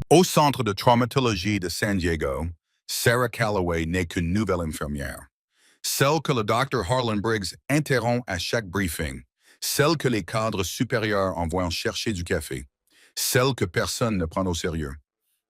Au centre de traumatologie de San Diego, Sarah Calloway n'est qu'une nouvelle infirmière. Celle que le Dr. Harlan Briggs interrompt à chaque briefing. Celle que les cadres supérieurs envoient chercher du café. Celle que personne ne prend au sérieux.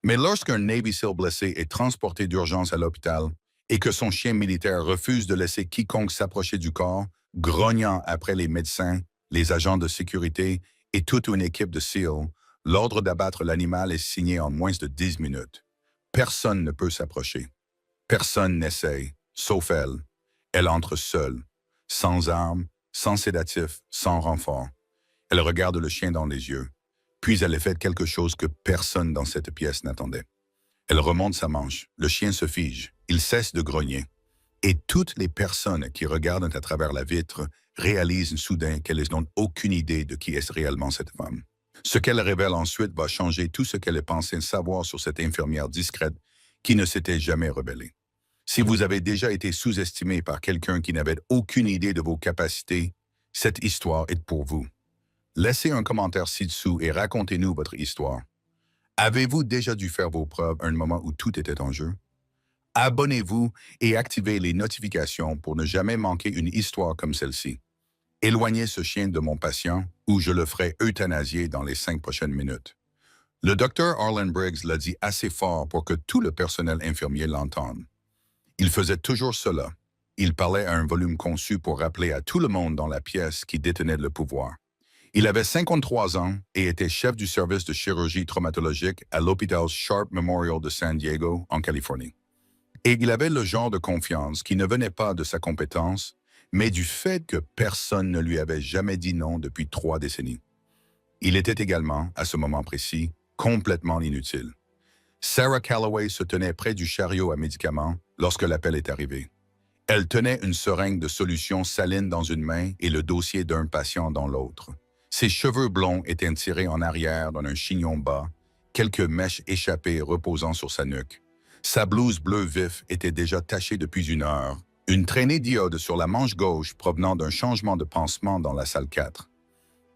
Mais lorsqu'un Navy SEAL blessé est transporté d'urgence à l'hôpital et que son chien militaire refuse de laisser quiconque s'approcher du corps, grognant après les médecins, les agents de sécurité et toute une équipe de SEAL, l'ordre d'abattre l'animal est signé en moins de 10 minutes. Personne ne peut s'approcher. Personne n'essaye, sauf elle. Elle entre seule, sans armes, sans sédatif, sans renfort. Elle regarde le chien dans les yeux. Puis elle effectue quelque chose que personne dans cette pièce n'attendait. Elle remonte sa manche. Le chien se fige. Il cesse de grogner. Et toutes les personnes qui regardent à travers la vitre réalisent soudain qu'elles n'ont aucune idée de qui est réellement cette femme. Ce qu'elle révèle ensuite va changer tout ce qu'elle pensait savoir sur cette infirmière discrète qui ne s'était jamais rebellée. Si vous avez déjà été sous-estimé par quelqu'un qui n'avait aucune idée de vos capacités, cette histoire est pour vous. Laissez un commentaire ci-dessous et racontez-nous votre histoire. Avez-vous déjà dû faire vos preuves à un moment où tout était en jeu? Abonnez-vous et activez les notifications pour ne jamais manquer une histoire comme celle-ci. Éloignez ce chien de mon patient ou je le ferai euthanasier dans les 5 prochaines minutes. Le Dr. Harlan Briggs l'a dit assez fort pour que tout le personnel infirmier l'entende. Il faisait toujours cela. Il parlait à un volume conçu pour rappeler à tout le monde dans la pièce qui détenait le pouvoir. Il avait 53 ans et était chef du service de chirurgie traumatologique à l'hôpital Sharp Memorial de San Diego, en Californie. Et il avait le genre de confiance qui ne venait pas de sa compétence, mais du fait que personne ne lui avait jamais dit non depuis 3 décennies. Il était également, à ce moment précis, complètement inutile. Sarah Calloway se tenait près du chariot à médicaments lorsque l'appel est arrivé. Elle tenait une seringue de solution saline dans une main et le dossier d'un patient dans l'autre. Ses cheveux blonds étaient tirés en arrière dans un chignon bas, quelques mèches échappées reposant sur sa nuque. Sa blouse bleu vif était déjà tachée depuis 1 heure, une traînée d'iode sur la manche gauche provenant d'un changement de pansement dans la salle 4.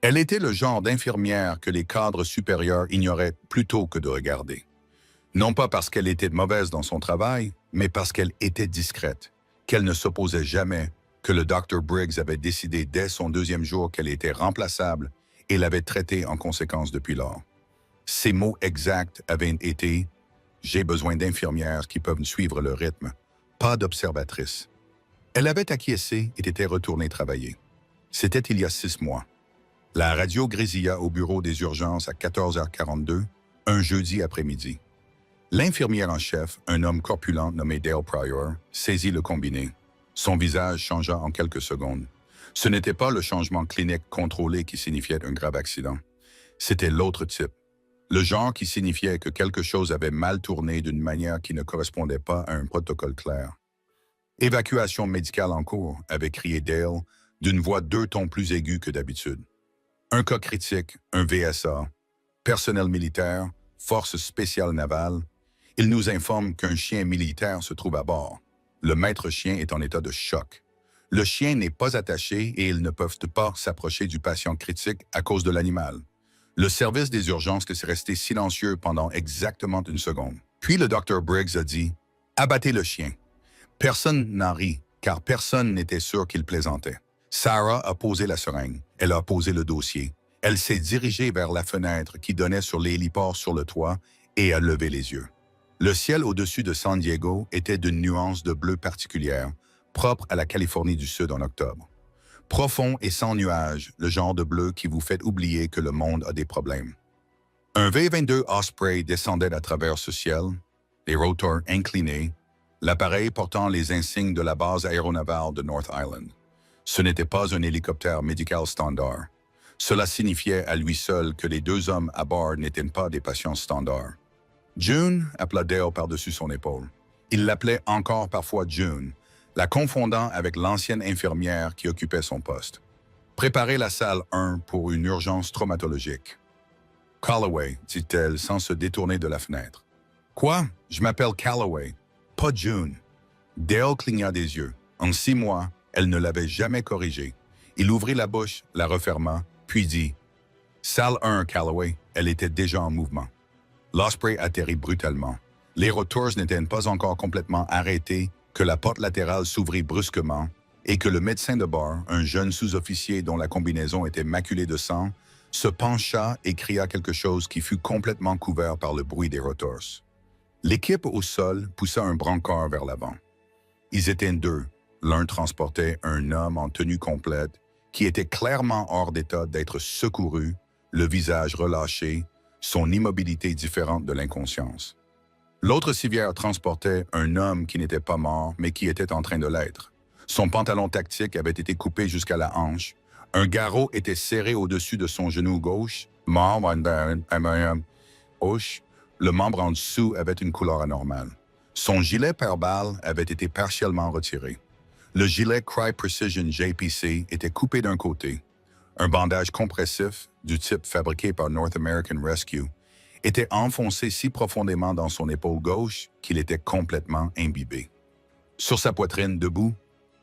Elle était le genre d'infirmière que les cadres supérieurs ignoraient plutôt que de regarder. Non pas parce qu'elle était mauvaise dans son travail, mais parce qu'elle était discrète, qu'elle ne s'opposait jamais, que le Dr. Briggs avait décidé dès son 2e jour qu'elle était remplaçable et l'avait traitée en conséquence depuis lors. Ses mots exacts avaient été « J'ai besoin d'infirmières qui peuvent suivre le rythme, pas d'observatrices ». Elle avait acquiescé et était retournée travailler. C'était il y a 6 mois. La radio grésilla au bureau des urgences à 14h42, un jeudi après-midi. L'infirmière en chef, un homme corpulent nommé Dale Pryor, saisit le combiné. Son visage changea en quelques secondes. Ce n'était pas le changement clinique contrôlé qui signifiait un grave accident. C'était l'autre type. Le genre qui signifiait que quelque chose avait mal tourné d'une manière qui ne correspondait pas à un protocole clair. « Évacuation médicale en cours », avait crié Dale, d'une voix 2 tons plus aiguë que d'habitude. Un cas critique, un VSA, personnel militaire, forces spéciales navales. Il nous informe qu'un chien militaire se trouve à bord. Le maître chien est en état de choc. Le chien n'est pas attaché et ils ne peuvent pas s'approcher du patient critique à cause de l'animal. Le service des urgences est resté silencieux pendant exactement 1 seconde. Puis le Dr. Briggs a dit « Abattez le chien ». Personne n'en rit, car personne n'était sûr qu'il plaisantait. Sarah a posé la seringue. Elle a posé le dossier. Elle s'est dirigée vers la fenêtre qui donnait sur l'héliport sur le toit et a levé les yeux. Le ciel au-dessus de San Diego était d'une nuance de bleu particulière, propre à la Californie du Sud en octobre. Profond et sans nuages, le genre de bleu qui vous fait oublier que le monde a des problèmes. Un V-22 Osprey descendait à travers ce ciel, les rotors inclinés, l'appareil portant les insignes de la base aéronavale de North Island. Ce n'était pas un hélicoptère médical standard. Cela signifiait à lui seul que les 2 hommes à bord n'étaient pas des patients standards. June, appela Dale par-dessus son épaule. Il l'appelait encore parfois June, la confondant avec l'ancienne infirmière qui occupait son poste. Préparez la salle 1 pour une urgence traumatologique. Calloway, dit-elle sans se détourner de la fenêtre. Quoi? Je m'appelle Calloway, pas June. Dale cligna des yeux. En 6 mois, elle ne l'avait jamais corrigé. Il ouvrit la bouche, la referma, puis dit « Salle 1, Calloway », elle était déjà en mouvement. L'Osprey atterrit brutalement. Les rotors n'étaient pas encore complètement arrêtés que la porte latérale s'ouvrit brusquement et que le médecin de bord, un jeune sous-officier dont la combinaison était maculée de sang, se pencha et cria quelque chose qui fut complètement couvert par le bruit des rotors. L'équipe au sol poussa un brancard vers l'avant. Ils étaient deux. L'un transportait un homme en tenue complète qui était clairement hors d'état d'être secouru, le visage relâché, son immobilité différente de l'inconscience. L'autre civière transportait un homme qui n'était pas mort, mais qui était en train de l'être. Son pantalon tactique avait été coupé jusqu'à la hanche. Un garrot était serré au-dessus de son genou gauche. Le membre en dessous avait une couleur anormale. Son gilet pare-balles avait été partiellement retiré. Le gilet Cry Precision JPC était coupé d'un côté. Un bandage compressif, du type fabriqué par North American Rescue, était enfoncé si profondément dans son épaule gauche qu'il était complètement imbibé. Sur sa poitrine, debout,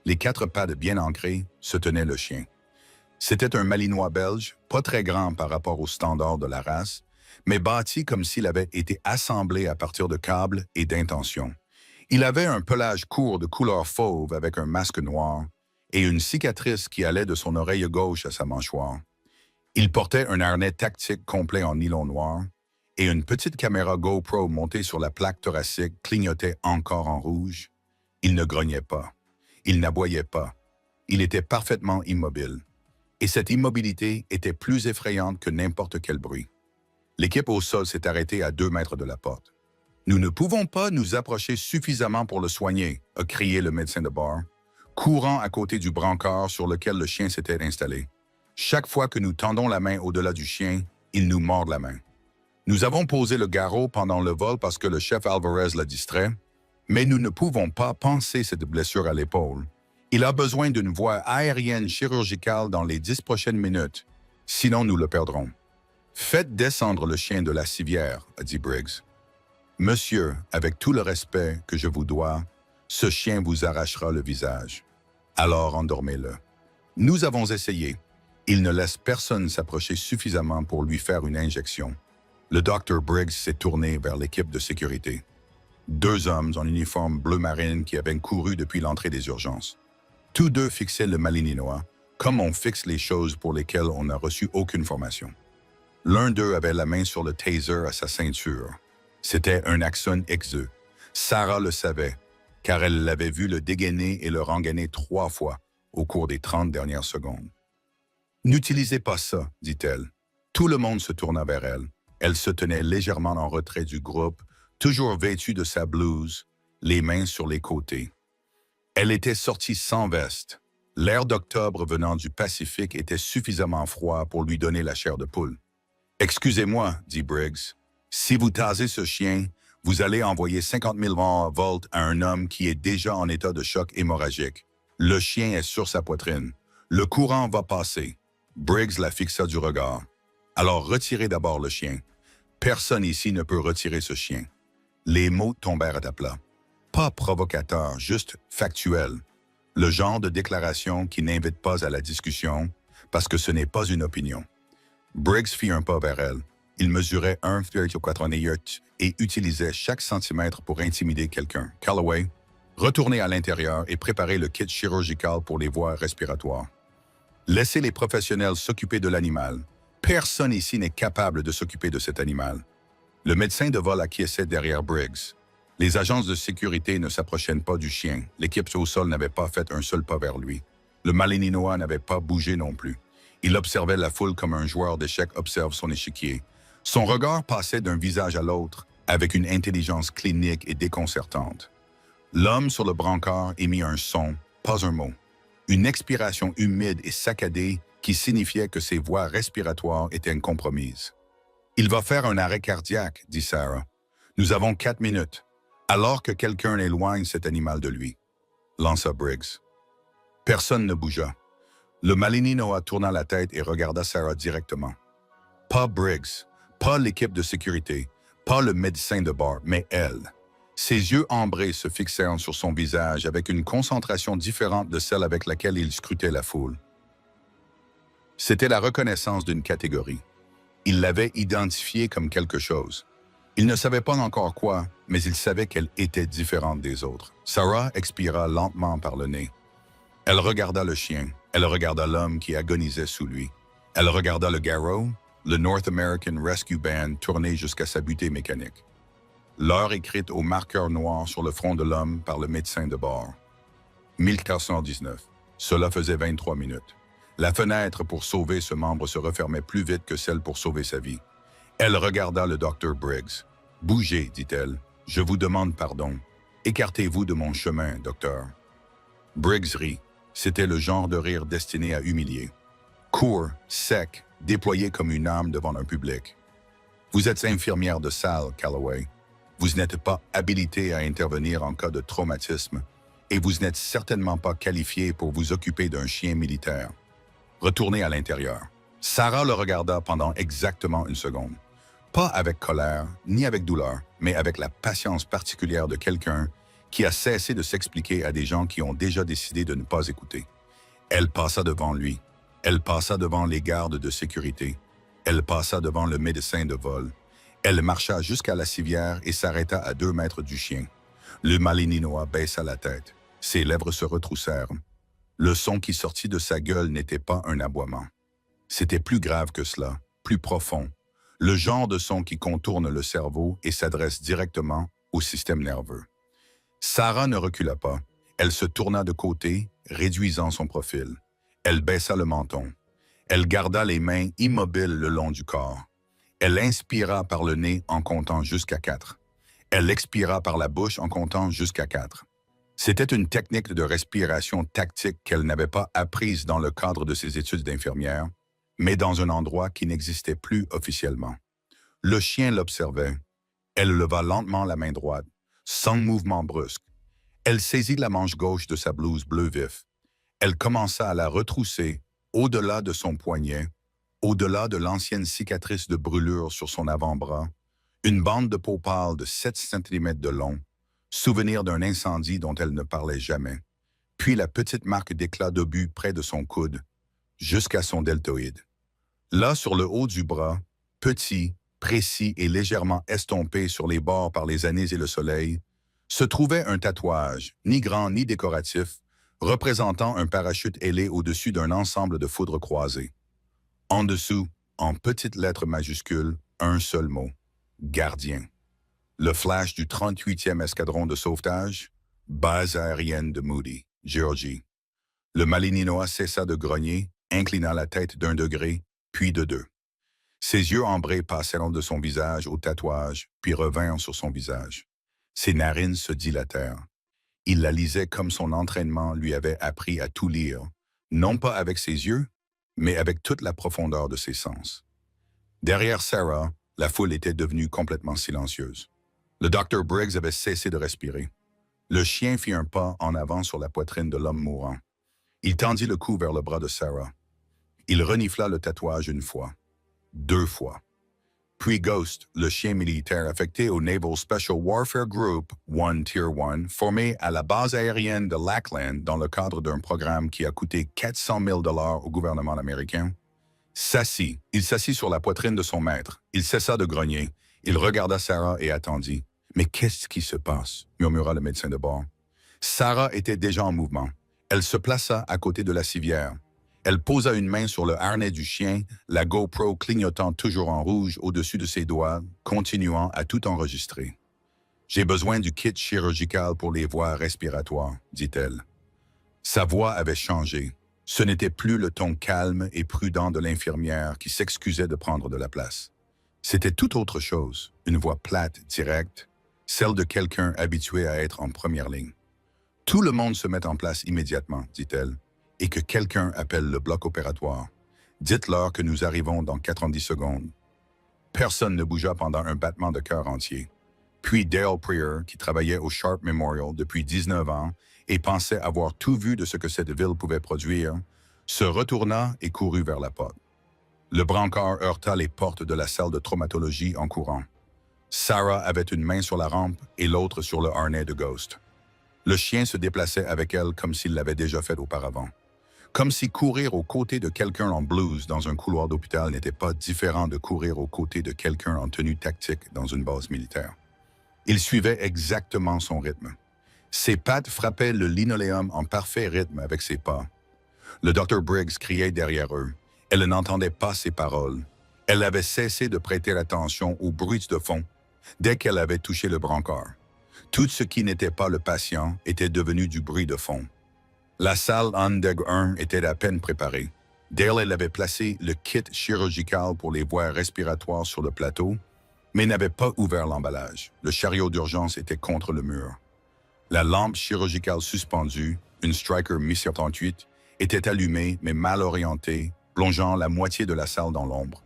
les 4 pattes bien ancrées, se tenait le chien. C'était un Malinois belge, pas très grand par rapport aux standards de la race, mais bâti comme s'il avait été assemblé à partir de câbles et d'intentions. Il avait un pelage court de couleur fauve avec un masque noir et une cicatrice qui allait de son oreille gauche à sa mâchoire. Il portait un harnais tactique complet en nylon noir et une petite caméra GoPro montée sur la plaque thoracique clignotait encore en rouge. Il ne grognait pas. Il n'aboyait pas. Il était parfaitement immobile. Et cette immobilité était plus effrayante que n'importe quel bruit. L'équipe au sol s'est arrêtée à 2 mètres de la porte. « Nous ne pouvons pas nous approcher suffisamment pour le soigner », a crié le médecin de bord, courant à côté du brancard sur lequel le chien s'était installé. « Chaque fois que nous tendons la main au-delà du chien, il nous mord la main. Nous avons posé le garrot pendant le vol parce que le chef Alvarez l'a distrait, mais nous ne pouvons pas panser cette blessure à l'épaule. Il a besoin d'une voie aérienne chirurgicale dans les 10 prochaines minutes, sinon nous le perdrons. « Faites descendre le chien de la civière », a dit Briggs. « Monsieur, avec tout le respect que je vous dois, ce chien vous arrachera le visage. Alors endormez-le. » Nous avons essayé. Il ne laisse personne s'approcher suffisamment pour lui faire une injection. Le Dr. Briggs s'est tourné vers l'équipe de sécurité. 2 hommes en uniforme bleu marine qui avaient couru depuis l'entrée des urgences. Tous 2 fixaient le Malinois, comme on fixe les choses pour lesquelles on n'a reçu aucune formation. L'un d'eux avait la main sur le taser à sa ceinture. C'était un Axon XE. Sarah le savait, car elle l'avait vu le dégainer et le rengainer 3 fois au cours des 30 dernières secondes. « N'utilisez pas ça, dit-elle. Tout le monde se tourna vers elle. Elle se tenait légèrement en retrait du groupe, toujours vêtue de sa blouse, les mains sur les côtés. Elle était sortie sans veste. L'air d'octobre venant du Pacifique était suffisamment froid pour lui donner la chair de poule. « Excusez-moi, dit Briggs. Si vous tasez ce chien, vous allez envoyer 50 000 volts à un homme qui est déjà en état de choc hémorragique. Le chien est sur sa poitrine. Le courant va passer. » Briggs la fixa du regard. « Alors retirez d'abord le chien. Personne ici ne peut retirer ce chien. » Les mots tombèrent à plat. Pas provocateur, juste factuel. Le genre de déclaration qui n'invite pas à la discussion parce que ce n'est pas une opinion. Briggs fit un pas vers elle. Il mesurait 1,4 et utilisait chaque centimètre pour intimider quelqu'un. Calloway, retournez à l'intérieur et préparez le kit chirurgical pour les voies respiratoires. Laissez les professionnels s'occuper de l'animal. Personne ici n'est capable de s'occuper de cet animal. Le médecin de vol acquiesçait derrière Briggs. Les agences de sécurité ne s'approchaient pas du chien. L'équipe au sol n'avait pas fait un seul pas vers lui. Le Malinois n'avait pas bougé non plus. Il observait la foule comme un joueur d'échecs observe son échiquier. Son regard passait d'un visage à l'autre avec une intelligence clinique et déconcertante. L'homme sur le brancard émit un son, pas un mot. Une expiration humide et saccadée qui signifiait que ses voies respiratoires étaient compromises. « Il va faire un arrêt cardiaque, dit Sarah. Nous avons 4 minutes, alors que quelqu'un éloigne cet animal de lui, » lança Briggs. Personne ne bougea. Le Malinois tourna la tête et regarda Sarah directement. Pas Briggs, pas l'équipe de sécurité, pas le médecin de bord, mais elle. Ses yeux ambrés se fixèrent sur son visage avec une concentration différente de celle avec laquelle il scrutait la foule. C'était la reconnaissance d'une catégorie. Il l'avait identifiée comme quelque chose. Il ne savait pas encore quoi, mais il savait qu'elle était différente des autres. Sarah expira lentement par le nez. Elle regarda le chien, elle regarda l'homme qui agonisait sous lui. Elle regarda le garrot, le North American Rescue Band tourné jusqu'à sa butée mécanique. L'heure écrite au marqueur noir sur le front de l'homme par le médecin de bord. 1419. Cela faisait 23 minutes. La fenêtre pour sauver ce membre se refermait plus vite que celle pour sauver sa vie. Elle regarda le docteur Briggs. « Bougez, dit-elle. Je vous demande pardon. Écartez-vous de mon chemin, docteur. » Briggs rit. C'était le genre de rire destiné à humilier. Court, sec, déployé comme une arme devant un public. « Vous êtes infirmière de salle, Calloway. Vous n'êtes pas habilité à intervenir en cas de traumatisme et vous n'êtes certainement pas qualifié pour vous occuper d'un chien militaire. Retournez à l'intérieur. » Sarah le regarda pendant exactement une seconde. Pas avec colère, ni avec douleur, mais avec la patience particulière de quelqu'un qui a cessé de s'expliquer à des gens qui ont déjà décidé de ne pas écouter. Elle passa devant lui. Elle passa devant les gardes de sécurité. Elle passa devant le médecin de vol. Elle marcha jusqu'à la civière et s'arrêta à 2 mètres du chien. Le Malinois baissa la tête. Ses lèvres se retroussèrent. Le son qui sortit de sa gueule n'était pas un aboiement. C'était plus grave que cela, plus profond. Le genre de son qui contourne le cerveau et s'adresse directement au système nerveux. Sarah ne recula pas. Elle se tourna de côté, réduisant son profil. Elle baissa le menton. Elle garda les mains immobiles le long du corps. Elle inspira par le nez en comptant jusqu'à 4. Elle expira par la bouche en comptant jusqu'à 4. C'était une technique de respiration tactique qu'elle n'avait pas apprise dans le cadre de ses études d'infirmière, mais dans un endroit qui n'existait plus officiellement. Le chien l'observait. Elle leva lentement la main droite, sans mouvement brusque. Elle saisit la manche gauche de sa blouse bleu vif. Elle commença à la retrousser au-delà de son poignet, au-delà de l'ancienne cicatrice de brûlure sur son avant-bras, une bande de peau pâle de 7 cm de long, souvenir d'un incendie dont elle ne parlait jamais, puis la petite marque d'éclat d'obus près de son coude, jusqu'à son deltoïde. Là, sur le haut du bras, petit, précis et légèrement estompé sur les bords par les années et le soleil, se trouvait un tatouage, ni grand ni décoratif, représentant un parachute ailé au-dessus d'un ensemble de foudres croisées. En dessous, en petites lettres majuscules, un seul mot, gardien. Le flash du 38e escadron de sauvetage, base aérienne de Moody, Géorgie. Le Malinois cessa de grogner, inclina la tête d'1 degré, puis de 2. Ses yeux ambrés passèrent de son visage au tatouage, puis revinrent sur son visage. Ses narines se dilatèrent. Il la lisait comme son entraînement lui avait appris à tout lire, non pas avec ses yeux, mais avec toute la profondeur de ses sens. Derrière Sarah, la foule était devenue complètement silencieuse. Le Dr. Briggs avait cessé de respirer. Le chien fit un pas en avant sur la poitrine de l'homme mourant. Il tendit le cou vers le bras de Sarah. Il renifla le tatouage 1 fois, 2 fois. Puis Ghost, le chien militaire affecté au Naval Special Warfare Group 1 Tier 1, formé à la base aérienne de Lackland dans le cadre d'un programme qui a coûté 400 000 $ au gouvernement américain, s'assit. Il s'assit sur la poitrine de son maître. Il cessa de grogner. Il regarda Sarah et attendit. « Mais qu'est-ce qui se passe ?» murmura le médecin de bord. Sarah était déjà en mouvement. Elle se plaça à côté de la civière. Elle posa une main sur le harnais du chien, la GoPro clignotant toujours en rouge au-dessus de ses doigts, continuant à tout enregistrer. « J'ai besoin du kit chirurgical pour les voies respiratoires, » dit-elle. Sa voix avait changé. Ce n'était plus le ton calme et prudent de l'infirmière qui s'excusait de prendre de la place. C'était tout autre chose, une voix plate, directe, celle de quelqu'un habitué à être en première ligne. « Tout le monde se met en place immédiatement, » dit-elle, « et que quelqu'un appelle le bloc opératoire. Dites-leur que nous arrivons dans 90 secondes. » Personne ne bougea pendant un battement de cœur entier. Puis Dale Prieur, qui travaillait au Sharp Memorial depuis 19 ans et pensait avoir tout vu de ce que cette ville pouvait produire, se retourna et courut vers la porte. Le brancard heurta les portes de la salle de traumatologie en courant. Sarah avait une main sur la rampe et l'autre sur le harnais de Ghost. Le chien se déplaçait avec elle comme s'il l'avait déjà fait auparavant. Comme si courir aux côtés de quelqu'un en blouse dans un couloir d'hôpital n'était pas différent de courir aux côtés de quelqu'un en tenue tactique dans une base militaire. Il suivait exactement son rythme. Ses pattes frappaient le linoléum en parfait rythme avec ses pas. Le Dr. Briggs criait derrière eux. Elle n'entendait pas ses paroles. Elle avait cessé de prêter attention aux bruits de fond dès qu'elle avait touché le brancard. Tout ce qui n'était pas le patient était devenu du bruit de fond. La salle Andeg 1 était à peine préparée. Dale avait placé le kit chirurgical pour les voies respiratoires sur le plateau, mais n'avait pas ouvert l'emballage. Le chariot d'urgence était contre le mur. La lampe chirurgicale suspendue, une Stryker Mi-78, était allumée mais mal orientée, plongeant la moitié de la salle dans l'ombre.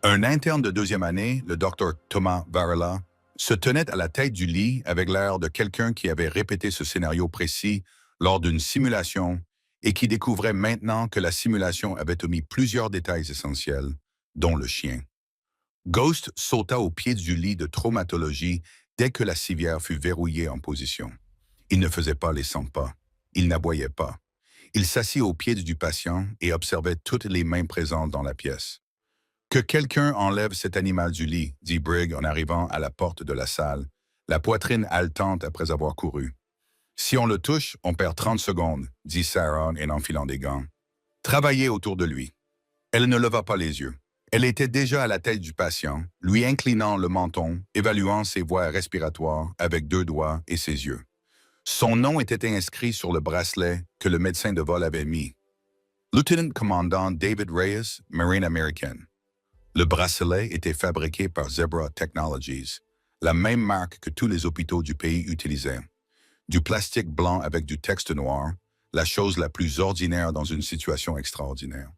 Un interne de deuxième année, le Dr. Thomas Varela, se tenait à la tête du lit avec l'air de quelqu'un qui avait répété ce scénario précis lors d'une simulation et qui découvrait maintenant que la simulation avait omis plusieurs détails essentiels, dont le chien. Ghost sauta au pied du lit de traumatologie dès que la civière fut verrouillée en position. Il ne faisait pas les 100 pas. Il n'aboyait pas. Il s'assit au pied du patient et observait toutes les mains présentes dans la pièce. « Que quelqu'un enlève cet animal du lit, » dit Briggs en arrivant à la porte de la salle, la poitrine haletante après avoir couru. « Si on le touche, on perd 30 secondes, » dit Sarah en enfilant des gants. « Travaillez autour de lui. » Elle ne leva pas les yeux. Elle était déjà à la tête du patient, lui inclinant le menton, évaluant ses voies respiratoires avec 2 doigts et ses yeux. Son nom était inscrit sur le bracelet que le médecin de vol avait mis. Lieutenant Commandant David Reyes, Marine américaine. Le bracelet était fabriqué par Zebra Technologies, la même marque que tous les hôpitaux du pays utilisaient. Du plastique blanc avec du texte noir, la chose la plus ordinaire dans une situation extraordinaire.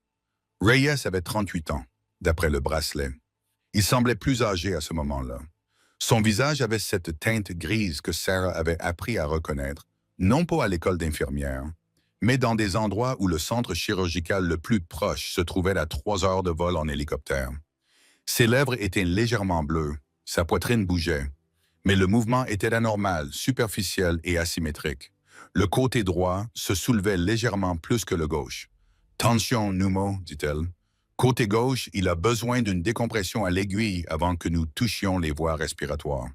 Reyes avait 38 ans, d'après le bracelet. Il semblait plus âgé à ce moment-là. Son visage avait cette teinte grise que Sarah avait appris à reconnaître, non pas à l'école d'infirmière, mais dans des endroits où le centre chirurgical le plus proche se trouvait à 3 heures de vol en hélicoptère. Ses lèvres étaient légèrement bleues, sa poitrine bougeait, mais le mouvement était anormal, superficiel et asymétrique. Le côté droit se soulevait légèrement plus que le gauche. « Tension, Numo, dit-elle. Côté gauche, il a besoin d'une décompression à l'aiguille avant que nous touchions les voies respiratoires. »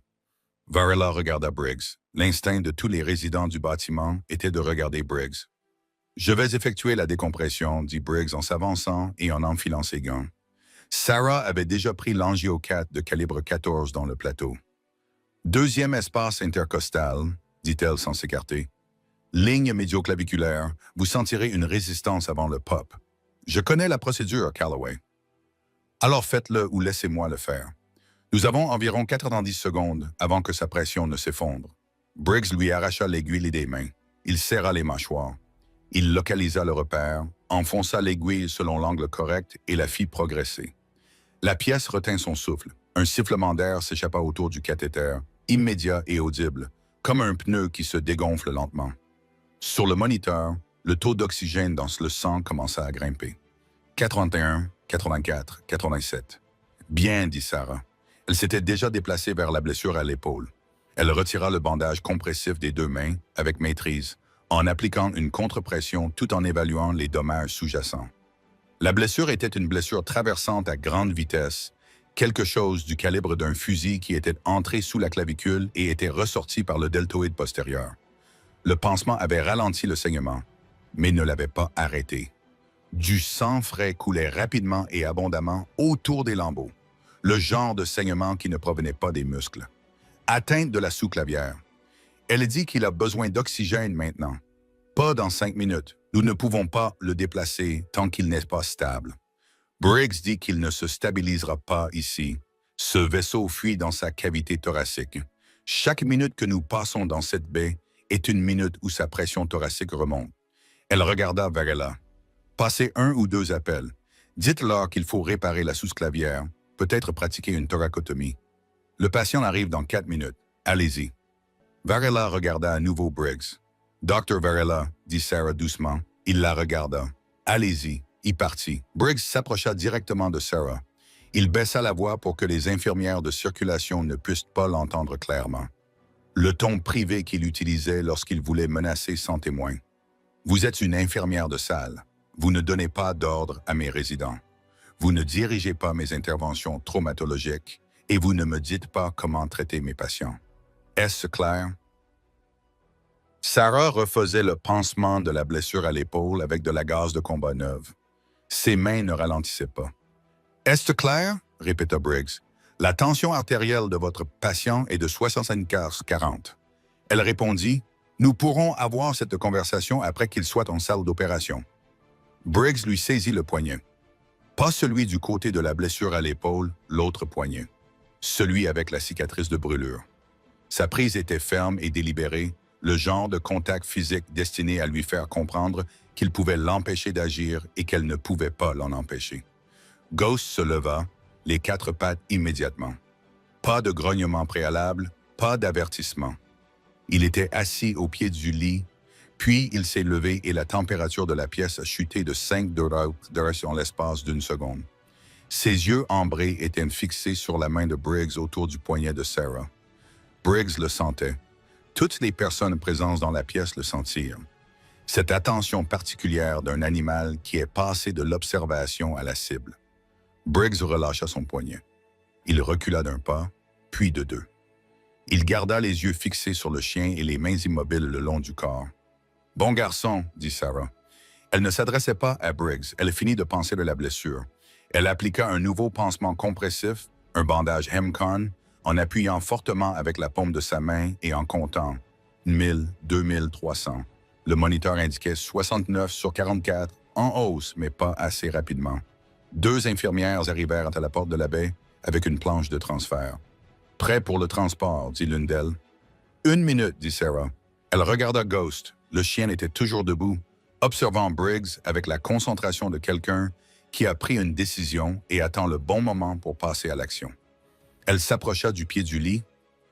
Varela regarda Briggs. L'instinct de tous les résidents du bâtiment était de regarder Briggs. « Je vais effectuer la décompression, » dit Briggs en s'avançant et en enfilant ses gants. Sarah avait déjà pris l'angiocat de calibre 14 dans le plateau. « Deuxième espace intercostal, » dit-elle sans s'écarter. « Ligne médioclaviculaire, vous sentirez une résistance avant le pop. Je connais la procédure, Calloway. » « Alors faites-le ou laissez-moi le faire. Nous avons environ 90 secondes avant que sa pression ne s'effondre. » Briggs lui arracha l'aiguille des mains. Il serra les mâchoires. Il localisa le repère, enfonça l'aiguille selon l'angle correct et la fit progresser. La pièce retint son souffle. Un sifflement d'air s'échappa autour du cathéter, immédiat et audible, comme un pneu qui se dégonfle lentement. Sur le moniteur, le taux d'oxygène dans le sang commença à grimper. 81, 84, 87. « Bien, » dit Sarah. Elle s'était déjà déplacée vers la blessure à l'épaule. Elle retira le bandage compressif des 2 mains, avec maîtrise, en appliquant une contre-pression tout en évaluant les dommages sous-jacents. La blessure était une blessure traversante à grande vitesse, quelque chose du calibre d'un fusil qui était entré sous la clavicule et était ressorti par le deltoïde postérieur. Le pansement avait ralenti le saignement, mais ne l'avait pas arrêté. Du sang frais coulait rapidement et abondamment autour des lambeaux, le genre de saignement qui ne provenait pas des muscles. Atteinte de la sous-clavière. Elle dit qu'il a besoin d'oxygène maintenant. Pas dans 5 minutes. Nous ne pouvons pas le déplacer tant qu'il n'est pas stable. Briggs dit qu'il ne se stabilisera pas ici. Ce vaisseau fuit dans sa cavité thoracique. Chaque minute que nous passons dans cette baie est une minute où sa pression thoracique remonte. Elle regarda Varela. Passez 1 ou 2 appels. Dites-leur qu'il faut réparer la sous-clavière, peut-être pratiquer une thoracotomie. Le patient arrive dans 4 minutes. Allez-y. Varela regarda à nouveau Briggs. « Dr. Varela, » dit Sarah doucement. Il la regarda. « Allez-y. » Il partit. Briggs s'approcha directement de Sarah. Il baissa la voix pour que les infirmières de circulation ne puissent pas l'entendre clairement. Le ton privé qu'il utilisait lorsqu'il voulait menacer sans témoin. « Vous êtes une infirmière de salle. Vous ne donnez pas d'ordre à mes résidents. Vous ne dirigez pas mes interventions traumatologiques et vous ne me dites pas comment traiter mes patients. Est-ce clair? Sarah refaisait le pansement de la blessure à l'épaule avec de la gaze de combat neuve. Ses mains ne ralentissaient pas. Est-ce clair? Répéta Briggs. La tension artérielle de votre patient est de 75/40. Elle répondit, nous pourrons avoir cette conversation après qu'il soit en salle d'opération. Briggs lui saisit le poignet. Pas celui du côté de la blessure à l'épaule, l'autre poignet. Celui avec la cicatrice de brûlure. Sa prise était ferme et délibérée, le genre de contact physique destiné à lui faire comprendre qu'il pouvait l'empêcher d'agir et qu'elle ne pouvait pas l'en empêcher. Ghost se leva, les quatre pattes immédiatement. Pas de grognement préalable, pas d'avertissement. Il était assis au pied du lit, puis il s'est levé et la température de la pièce a chuté de 5 degrés en l'espace d'une seconde. Ses yeux ambrés étaient fixés sur la main de Briggs autour du poignet de Sarah. Briggs le sentait. Toutes les personnes présentes dans la pièce le sentirent. Cette attention particulière d'un animal qui est passé de l'observation à la cible. Briggs relâcha son poignet. Il recula d'un pas, puis de deux. Il garda les yeux fixés sur le chien et les mains immobiles le long du corps. « Bon garçon, » dit Sarah. Elle ne s'adressait pas à Briggs, elle finit de panser de la blessure. Elle appliqua un nouveau pansement compressif, un bandage Hemcon, en appuyant fortement avec la paume de sa main et en comptant 1000, 2000, 300. Le moniteur indiquait 69/44, en hausse, mais pas assez rapidement. 2 infirmières arrivèrent à la porte de la baie avec une planche de transfert. « Prêt pour le transport, » dit l'une d'elles. « 1 minute, » dit Sarah. Elle regarda Ghost. Le chien était toujours debout, observant Briggs avec la concentration de quelqu'un qui a pris une décision et attend le bon moment pour passer à l'action. Elle s'approcha du pied du lit.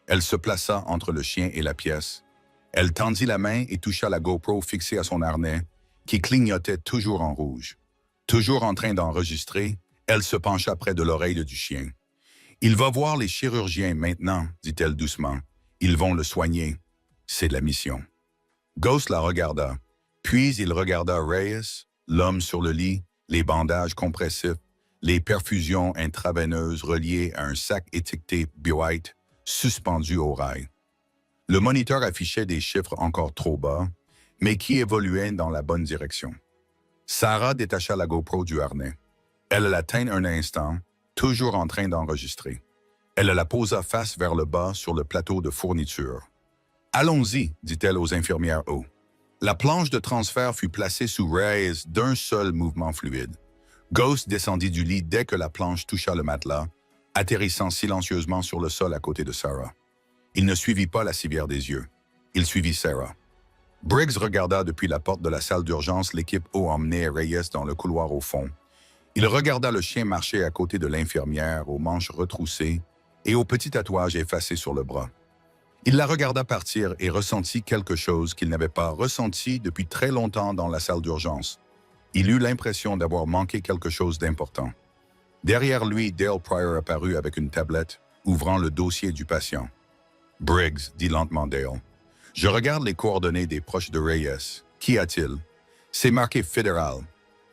Elle se plaça entre le chien et la pièce. Elle tendit la main et toucha la GoPro fixée à son harnais, qui clignotait toujours en rouge. Toujours en train d'enregistrer, elle se pencha près de l'oreille du chien. « Il va voir les chirurgiens maintenant, » dit-elle doucement. « Ils vont le soigner. C'est la mission. » Ghost la regarda. Puis il regarda Reyes, l'homme sur le lit, les bandages compressifs, les perfusions intraveineuses reliées à un sac étiqueté Bioite suspendu au rail. Le moniteur affichait des chiffres encore trop bas, mais qui évoluaient dans la bonne direction. Sarah détacha la GoPro du harnais. Elle la tint un instant, toujours en train d'enregistrer. Elle la posa face vers le bas sur le plateau de fourniture. « Allons-y, » dit-elle aux infirmières haut. La planche de transfert fut placée sous Reyes d'un seul mouvement fluide. Ghost descendit du lit dès que la planche toucha le matelas, atterrissant silencieusement sur le sol à côté de Sarah. Il ne suivit pas la civière des yeux. Il suivit Sarah. Briggs regarda depuis la porte de la salle d'urgence l'équipe haut emmener Reyes dans le couloir au fond. Il regarda le chien marcher à côté de l'infirmière aux manches retroussées et au petit tatouage effacé sur le bras. Il la regarda partir et ressentit quelque chose qu'il n'avait pas ressenti depuis très longtemps dans la salle d'urgence. Il eut l'impression d'avoir manqué quelque chose d'important. Derrière lui, Dale Pryor apparut avec une tablette, ouvrant le dossier du patient. « Briggs, » dit lentement Dale. « Je regarde les coordonnées des proches de Reyes. Qu'y a-t-il? » « C'est marqué fédéral.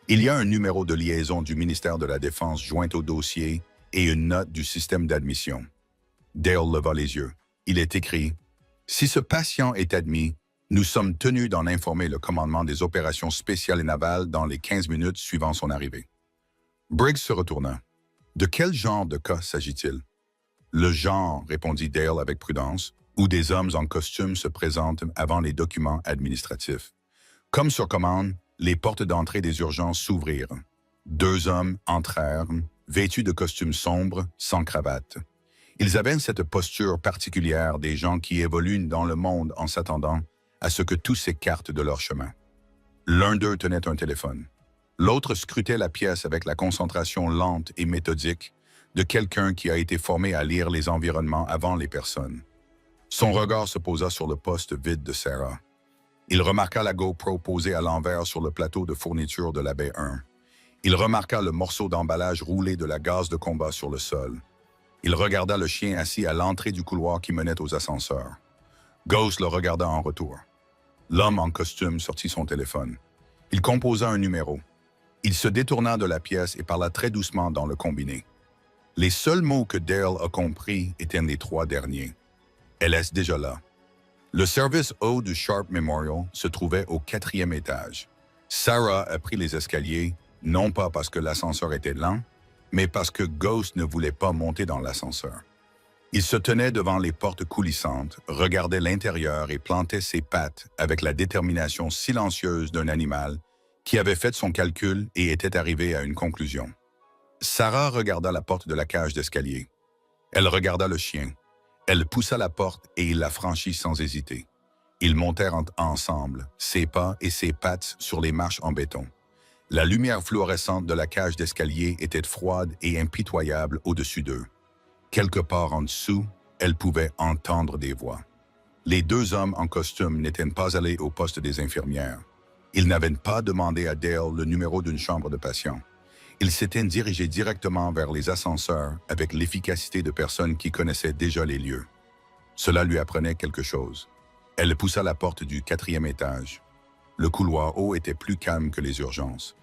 Il y a un numéro de liaison du ministère de la Défense joint au dossier et une note du système d'admission. » Dale leva les yeux. Il est écrit « Si ce patient est admis, nous sommes tenus d'en informer le commandement des opérations spéciales et navales dans les 15 minutes suivant son arrivée. » Briggs se retourna. « De quel genre de cas s'agit-il? »« Le genre, » répondit Dale avec prudence, « où des hommes en costume se présentent avant les documents administratifs. Comme sur commande, les portes d'entrée des urgences s'ouvrirent. 2 hommes entrèrent, vêtus de costumes sombres, sans cravate. Ils avaient cette posture particulière des gens qui évoluent dans le monde en s'attendant à ce que tout s'écarte de leur chemin. L'un d'eux tenait un téléphone. L'autre scrutait la pièce avec la concentration lente et méthodique de quelqu'un qui a été formé à lire les environnements avant les personnes. Son regard se posa sur le poste vide de Sarah. Il remarqua la GoPro posée à l'envers sur le plateau de fourniture de la baie 1. Il remarqua le morceau d'emballage roulé de la gaz de combat sur le sol. Il regarda le chien assis à l'entrée du couloir qui menait aux ascenseurs. Ghost le regarda en retour. L'homme en costume sortit son téléphone. Il composa un numéro. Il se détourna de la pièce et parla très doucement dans le combiné. Les seuls mots que Dale a compris étaient les trois derniers. Elle est déjà là. Le service haut du Sharp Memorial se trouvait au 4e étage. Sarah a pris les escaliers, non pas parce que l'ascenseur était lent, mais parce que Ghost ne voulait pas monter dans l'ascenseur. Il se tenait devant les portes coulissantes, regardait l'intérieur et plantait ses pattes avec la détermination silencieuse d'un animal qui avait fait son calcul et était arrivé à une conclusion. Sarah regarda la porte de la cage d'escalier. Elle regarda le chien. Elle poussa la porte et il la franchit sans hésiter. Ils montèrent ensemble, ses pas et ses pattes sur les marches en béton. La lumière fluorescente de la cage d'escalier était froide et impitoyable au-dessus d'eux. Quelque part en dessous, elle pouvait entendre des voix. Les deux hommes en costume n'étaient pas allés au poste des infirmières. Ils n'avaient pas demandé à Dale le numéro d'une chambre de patient. Ils s'étaient dirigés directement vers les ascenseurs avec l'efficacité de personnes qui connaissaient déjà les lieux. Cela lui apprenait quelque chose. Elle poussa la porte du 4e étage. Le couloir haut était plus calme que les urgences.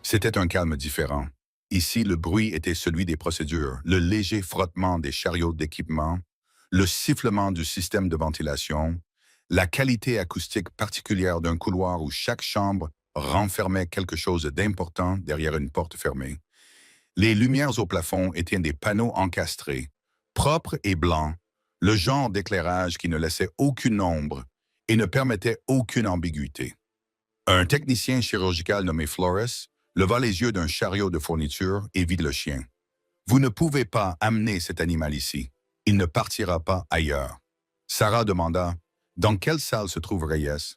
C'était un calme différent. Ici, le bruit était celui des procédures, le léger frottement des chariots d'équipement, le sifflement du système de ventilation, la qualité acoustique particulière d'un couloir où chaque chambre renfermait quelque chose d'important derrière une porte fermée. Les lumières au plafond étaient des panneaux encastrés, propres et blancs, le genre d'éclairage qui ne laissait aucune ombre et ne permettait aucune ambiguïté. Un technicien chirurgical nommé Flores leva les yeux d'un chariot de fourniture et vit le chien. « Vous ne pouvez pas amener cet animal ici. Il ne partira pas ailleurs. » Sarah demanda, « Dans quelle salle se trouve Reyes? »«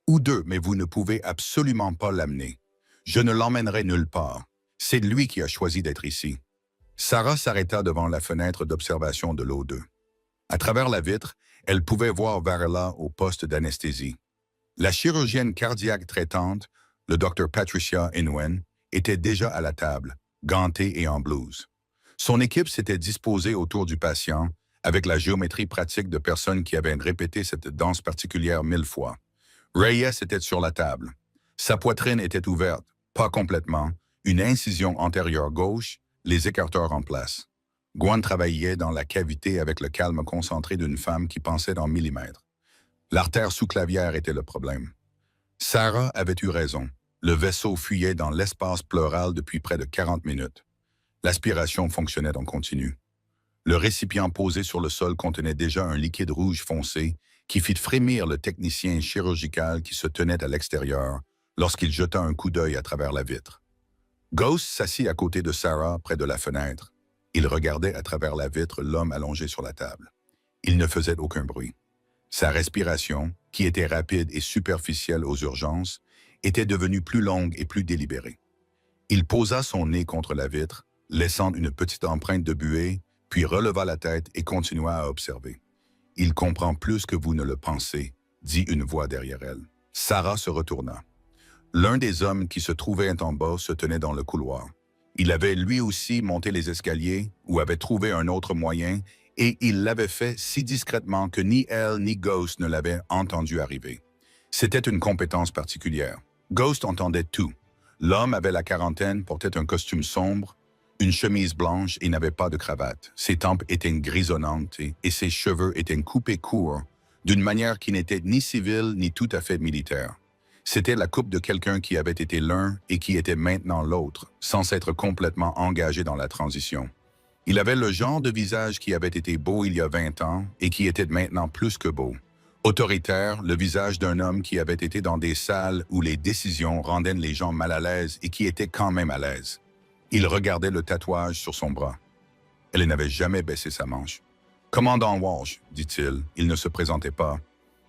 Ou deux, mais vous ne pouvez absolument pas l'amener. Je ne l'emmènerai nulle part. C'est lui qui a choisi d'être ici. » Sarah s'arrêta devant la fenêtre d'observation de l'O2. À travers la vitre, elle pouvait voir Varela au poste d'anesthésie. La chirurgienne cardiaque traitante, le Dr Patricia Inwen, était déjà à la table, gantée et en blouse. Son équipe s'était disposée autour du patient avec la géométrie pratique de personnes qui avaient répété cette danse particulière 1000 fois. Reyes était sur la table. Sa poitrine était ouverte, pas complètement, une incision antérieure gauche, les écarteurs en place. Gwen travaillait dans la cavité avec le calme concentré d'une femme qui pensait dans millimètres. L'artère sous-clavière était le problème. Sarah avait eu raison. Le vaisseau fuyait dans l'espace pleural depuis près de 40 minutes. L'aspiration fonctionnait en continu. Le récipient posé sur le sol contenait déjà un liquide rouge foncé qui fit frémir le technicien chirurgical qui se tenait à l'extérieur lorsqu'il jeta un coup d'œil à travers la vitre. Ghost s'assit à côté de Sarah près de la fenêtre. Il regardait à travers la vitre l'homme allongé sur la table. Il ne faisait aucun bruit. Sa respiration, qui était rapide et superficielle aux urgences, était devenue plus longue et plus délibérée. Il posa son nez contre la vitre, laissant une petite empreinte de buée, puis releva la tête et continua à observer. « Il comprend plus que vous ne le pensez », dit une voix derrière elle. Sarah se retourna. L'un des hommes qui se trouvait en bas se tenait dans le couloir. Il avait lui aussi monté les escaliers ou avait trouvé un autre moyen et il l'avait fait si discrètement que ni elle ni Ghost ne l'avaient entendu arriver. C'était une compétence particulière. Ghost entendait tout. L'homme avait la quarantaine, portait un costume sombre, une chemise blanche et n'avait pas de cravate. Ses tempes étaient grisonnantes et ses cheveux étaient coupés courts, d'une manière qui n'était ni civile ni tout à fait militaire. C'était la coupe de quelqu'un qui avait été l'un et qui était maintenant l'autre, sans s'être complètement engagé dans la transition. Il avait le genre de visage qui avait été beau il y a 20 ans et qui était maintenant plus que beau. Autoritaire, le visage d'un homme qui avait été dans des salles où les décisions rendaient les gens mal à l'aise et qui était quand même à l'aise. Il regardait le tatouage sur son bras. Elle n'avait jamais baissé sa manche. « Commandant Walsh », dit-il, il ne se présentait pas.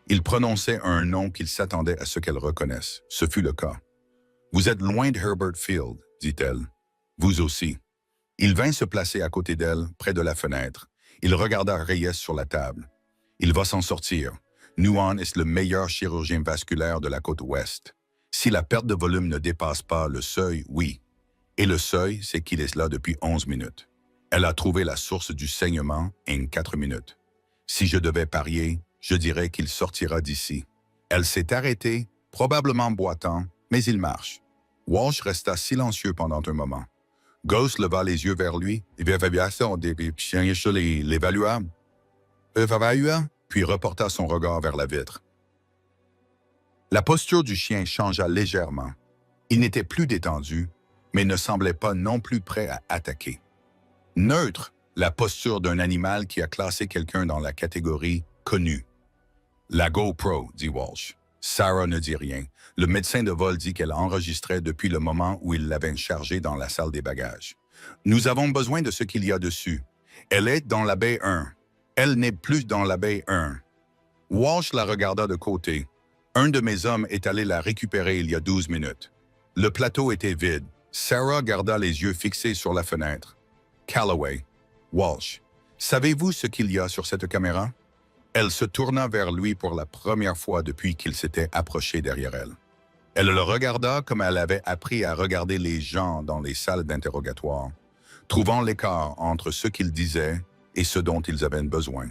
Il prononçait un nom qu'il s'attendait à ce qu'elle reconnaisse. Ce fut le cas. « Vous êtes loin de Herbert Field », dit-elle. « Vous aussi. » Il vint se placer à côté d'elle, près de la fenêtre. Il regarda Reyes sur la table. « Il va s'en sortir. Nuan est le meilleur chirurgien vasculaire de la côte ouest. Si la perte de volume ne dépasse pas le seuil, oui. Et le seuil, c'est qu'il est là depuis 11 minutes. Elle a trouvé la source du saignement en 4 minutes. Si je devais parier, je dirais qu'il sortira d'ici. Elle s'est arrêtée, probablement boitant, mais il marche. Walsh resta silencieux pendant un moment. Ghost leva les yeux vers lui, puis reporta son regard vers la vitre. La posture du chien changea légèrement. Il n'était plus détendu, mais ne semblait pas non plus prêt à attaquer. Neutre, la posture d'un animal qui a classé quelqu'un dans la catégorie « connu ». La GoPro, dit Walsh. Sarah ne dit rien. Le médecin de vol dit qu'elle enregistrait depuis le moment où il l'avait chargée dans la salle des bagages. Nous avons besoin de ce qu'il y a dessus. Elle est dans la baie 1. Elle n'est plus dans la baie 1. Walsh la regarda de côté. Un de mes hommes est allé la récupérer il y a 12 minutes. Le plateau était vide. Sarah garda les yeux fixés sur la fenêtre. Calloway. Walsh. Savez-vous ce qu'il y a sur cette caméra? Elle se tourna vers lui pour la première fois depuis qu'il s'était approché derrière elle. Elle le regarda comme elle avait appris à regarder les gens dans les salles d'interrogatoire, trouvant l'écart entre ce qu'ils disaient et ce dont ils avaient besoin,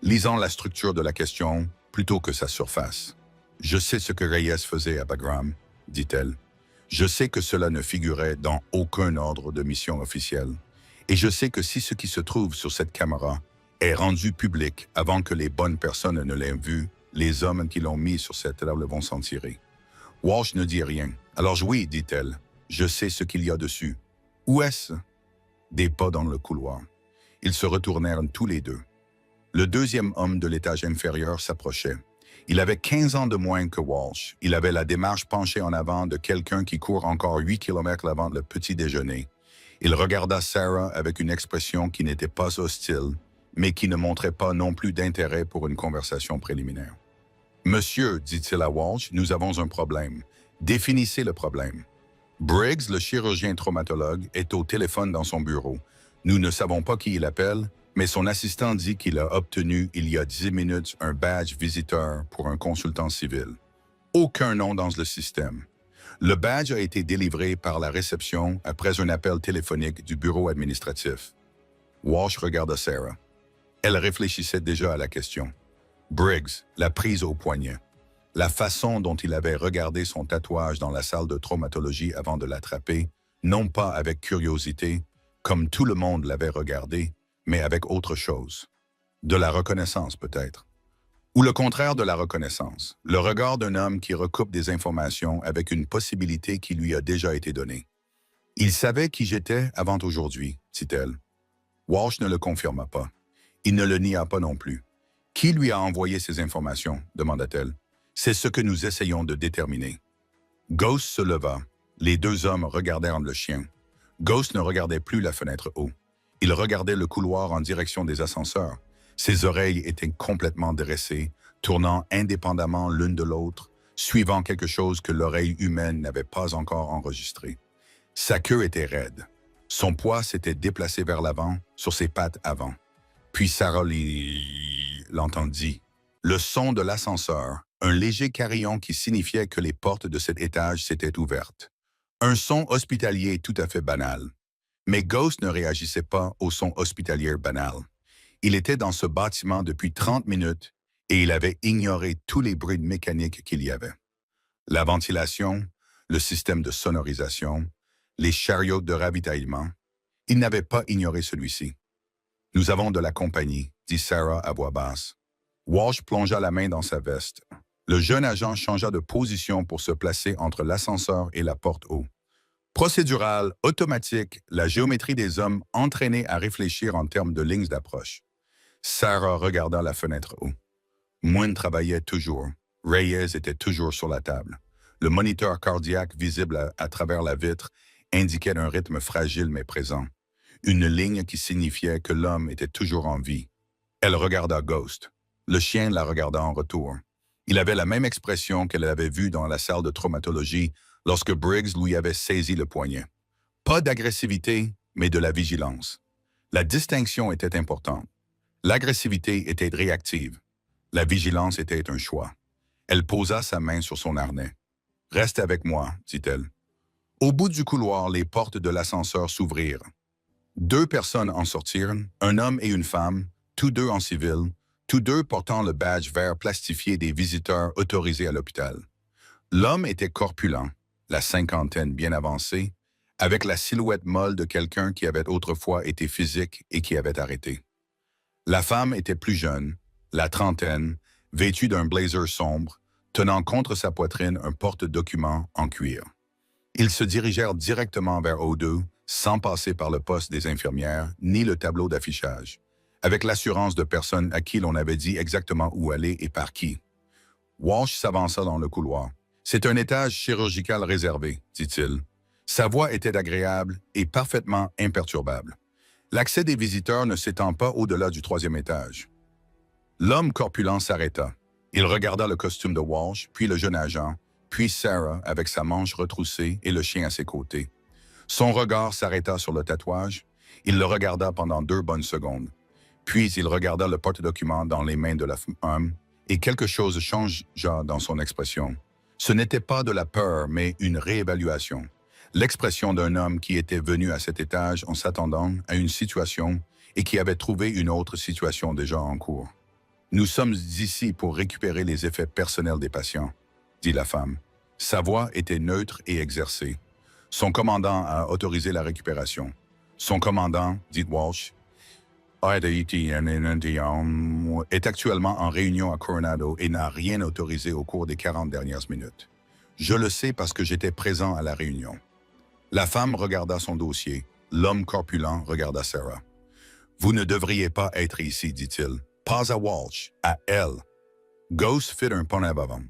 lisant la structure de la question plutôt que sa surface. « Je sais ce que Reyes faisait à Bagram, » dit-elle. « Je sais que cela ne figurait dans aucun ordre de mission officiel. Et je sais que si ce qui se trouve sur cette caméra est rendu public avant que les bonnes personnes ne l'aient vu, les hommes qui l'ont mis sur cette table vont s'en tirer. » Walsh ne dit rien. « Alors oui, dit-elle, je sais ce qu'il y a dessus. Où est-ce? » Des pas dans le couloir. Ils se retournèrent tous les deux. Le deuxième homme de l'étage inférieur s'approchait. Il avait 15 ans de moins que Walsh. Il avait la démarche penchée en avant de quelqu'un qui court encore 8 kilomètres avant le petit déjeuner. Il regarda Sarah avec une expression qui n'était pas hostile, mais qui ne montrait pas non plus d'intérêt pour une conversation préliminaire. « Monsieur, dit-il à Walsh, nous avons un problème. Définissez le problème. » Briggs, le chirurgien traumatologue, est au téléphone dans son bureau. Nous ne savons pas qui il appelle, mais son assistant dit qu'il a obtenu il y a 10 minutes un badge visiteur pour un consultant civil. Aucun nom dans le système. Le badge a été délivré par la réception après un appel téléphonique du bureau administratif. Walsh regarda Sarah. Elle réfléchissait déjà à la question. Briggs, la prise au poignet. La façon dont il avait regardé son tatouage dans la salle de traumatologie avant de l'attraper, non pas avec curiosité, comme tout le monde l'avait regardé, mais avec autre chose. De la reconnaissance, peut-être. Ou le contraire de la reconnaissance, le regard d'un homme qui recoupe des informations avec une possibilité qui lui a déjà été donnée. « Il savait qui j'étais avant aujourd'hui, dit-elle. Walsh ne le confirma pas. Il ne le nia pas non plus. « Qui lui a envoyé ces informations? » demanda-t-elle. « C'est ce que nous essayons de déterminer. » Ghost se leva. Les deux hommes regardèrent le chien. Ghost ne regardait plus la fenêtre haut. Il regardait le couloir en direction des ascenseurs. Ses oreilles étaient complètement dressées, tournant indépendamment l'une de l'autre, suivant quelque chose que l'oreille humaine n'avait pas encore enregistré. Sa queue était raide. Son poids s'était déplacé vers l'avant, sur ses pattes avant. Puis Sarah l'entendit. Le son de l'ascenseur, un léger carillon qui signifiait que les portes de cet étage s'étaient ouvertes. Un son hospitalier tout à fait banal. Mais Ghost ne réagissait pas au son hospitalier banal. Il était dans ce bâtiment depuis 30 minutes et il avait ignoré tous les bruits mécaniques qu'il y avait. La ventilation, le système de sonorisation, les chariots de ravitaillement. Il n'avait pas ignoré celui-ci. « Nous avons de la compagnie, » dit Sarah à voix basse. Walsh plongea la main dans sa veste. Le jeune agent changea de position pour se placer entre l'ascenseur et la porte haut. Procédural, automatique, la géométrie des hommes entraînés à réfléchir en termes de lignes d'approche. Sarah regarda la fenêtre haut. Moine travaillait toujours. Reyes était toujours sur la table. Le moniteur cardiaque visible à travers la vitre indiquait un rythme fragile mais présent. Une ligne qui signifiait que l'homme était toujours en vie. Elle regarda Ghost. Le chien la regarda en retour. Il avait la même expression qu'elle avait vue dans la salle de traumatologie lorsque Briggs lui avait saisi le poignet. Pas d'agressivité, mais de la vigilance. La distinction était importante. L'agressivité était réactive. La vigilance était un choix. Elle posa sa main sur son harnais. « Reste avec moi, » dit-elle. Au bout du couloir, les portes de l'ascenseur s'ouvrirent. Deux personnes en sortirent, un homme et une femme, tous deux en civil, tous deux portant le badge vert plastifié des visiteurs autorisés à l'hôpital. L'homme était corpulent. la cinquantaine bien avancée, avec la silhouette molle de quelqu'un qui avait autrefois été physique et qui avait arrêté. La femme était plus jeune, la trentaine, vêtue d'un blazer sombre, tenant contre sa poitrine un porte-document en cuir. Ils se dirigèrent directement vers O2, sans passer par le poste des infirmières ni le tableau d'affichage, avec l'assurance de personnes à qui l'on avait dit exactement où aller et par qui. Walsh s'avança dans le couloir. « C'est un étage chirurgical réservé, dit-il. » Sa voix était agréable et parfaitement imperturbable. L'accès des visiteurs ne s'étend pas au-delà du troisième étage. L'homme corpulent s'arrêta. Il regarda le costume de Walsh, puis le jeune agent, puis Sarah avec sa manche retroussée et le chien à ses côtés. Son regard s'arrêta sur le tatouage. Il le regarda pendant 2 bonnes secondes. Puis il regarda le porte-document dans les mains de la femme et quelque chose changea dans son expression. Ce n'était pas de la peur, mais une réévaluation. L'expression d'un homme qui était venu à cet étage en s'attendant à une situation et qui avait trouvé une autre situation déjà en cours. « Nous sommes ici pour récupérer les effets personnels des patients », dit la femme. Sa voix était neutre et exercée. Son commandant a autorisé la récupération. Son commandant, dit Walsh, est actuellement en réunion à Coronado et n'a rien autorisé au cours des 40 dernières minutes. Je le sais parce que j'étais présent à la réunion. La femme regarda son dossier. L'homme corpulent regarda Sarah. « Vous ne devriez pas être ici, dit-il. Pas à Walsh, à elle. » Ghost fit un pas en avant.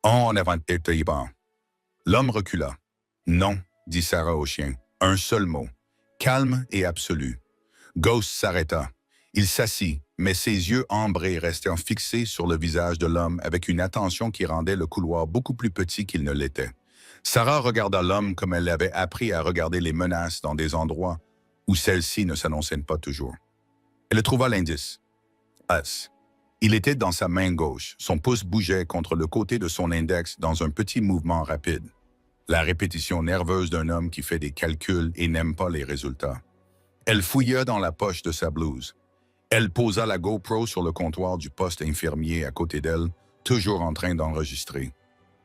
En avant était bon. L'homme recula. « Non, dit Sarah au chien. Un seul mot. Calme et absolu. » Ghost s'arrêta. Il s'assit, mais ses yeux ambrés restaient fixés sur le visage de l'homme avec une attention qui rendait le couloir beaucoup plus petit qu'il ne l'était. Sarah regarda l'homme comme elle avait appris à regarder les menaces dans des endroits où celles-ci ne s'annonçaient pas toujours. Elle trouva l'indice. As. Il était dans sa main gauche. Son pouce bougeait contre le côté de son index dans un petit mouvement rapide. La répétition nerveuse d'un homme qui fait des calculs et n'aime pas les résultats. Elle fouilla dans la poche de sa blouse. Elle posa la GoPro sur le comptoir du poste infirmier à côté d'elle, toujours en train d'enregistrer.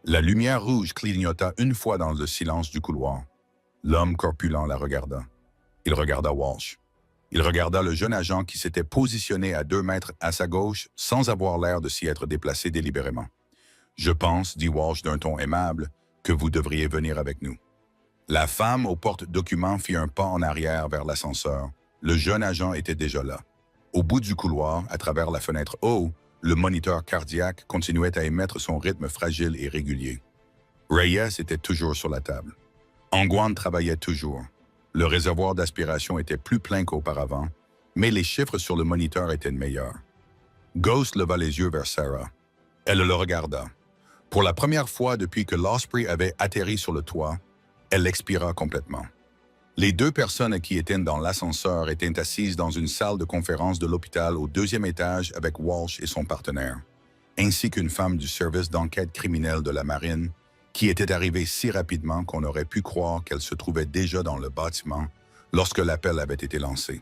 La lumière rouge clignota une fois dans le silence du couloir. L'homme corpulent la regarda. Il regarda Walsh. Il regarda le jeune agent qui s'était positionné à 2 mètres à sa gauche sans avoir l'air de s'y être déplacé délibérément. « Je pense, dit Walsh d'un ton aimable, que vous devriez venir avec nous. » La femme au porte-document fit un pas en arrière vers l'ascenseur. Le jeune agent était déjà là. Au bout du couloir, à travers la fenêtre haut, le moniteur cardiaque continuait à émettre son rythme fragile et régulier. Reyes était toujours sur la table. Anguan travaillait toujours. Le réservoir d'aspiration était plus plein qu'auparavant, mais les chiffres sur le moniteur étaient meilleurs. Ghost leva les yeux vers Sarah. Elle le regarda. Pour la première fois depuis que l'Osprey avait atterri sur le toit, elle expira complètement. Les 2 personnes qui étaient dans l'ascenseur étaient assises dans une salle de conférence de l'hôpital au 2e étage avec Walsh et son partenaire, ainsi qu'une femme du service d'enquête criminelle de la marine qui était arrivée si rapidement qu'on aurait pu croire qu'elle se trouvait déjà dans le bâtiment lorsque l'appel avait été lancé.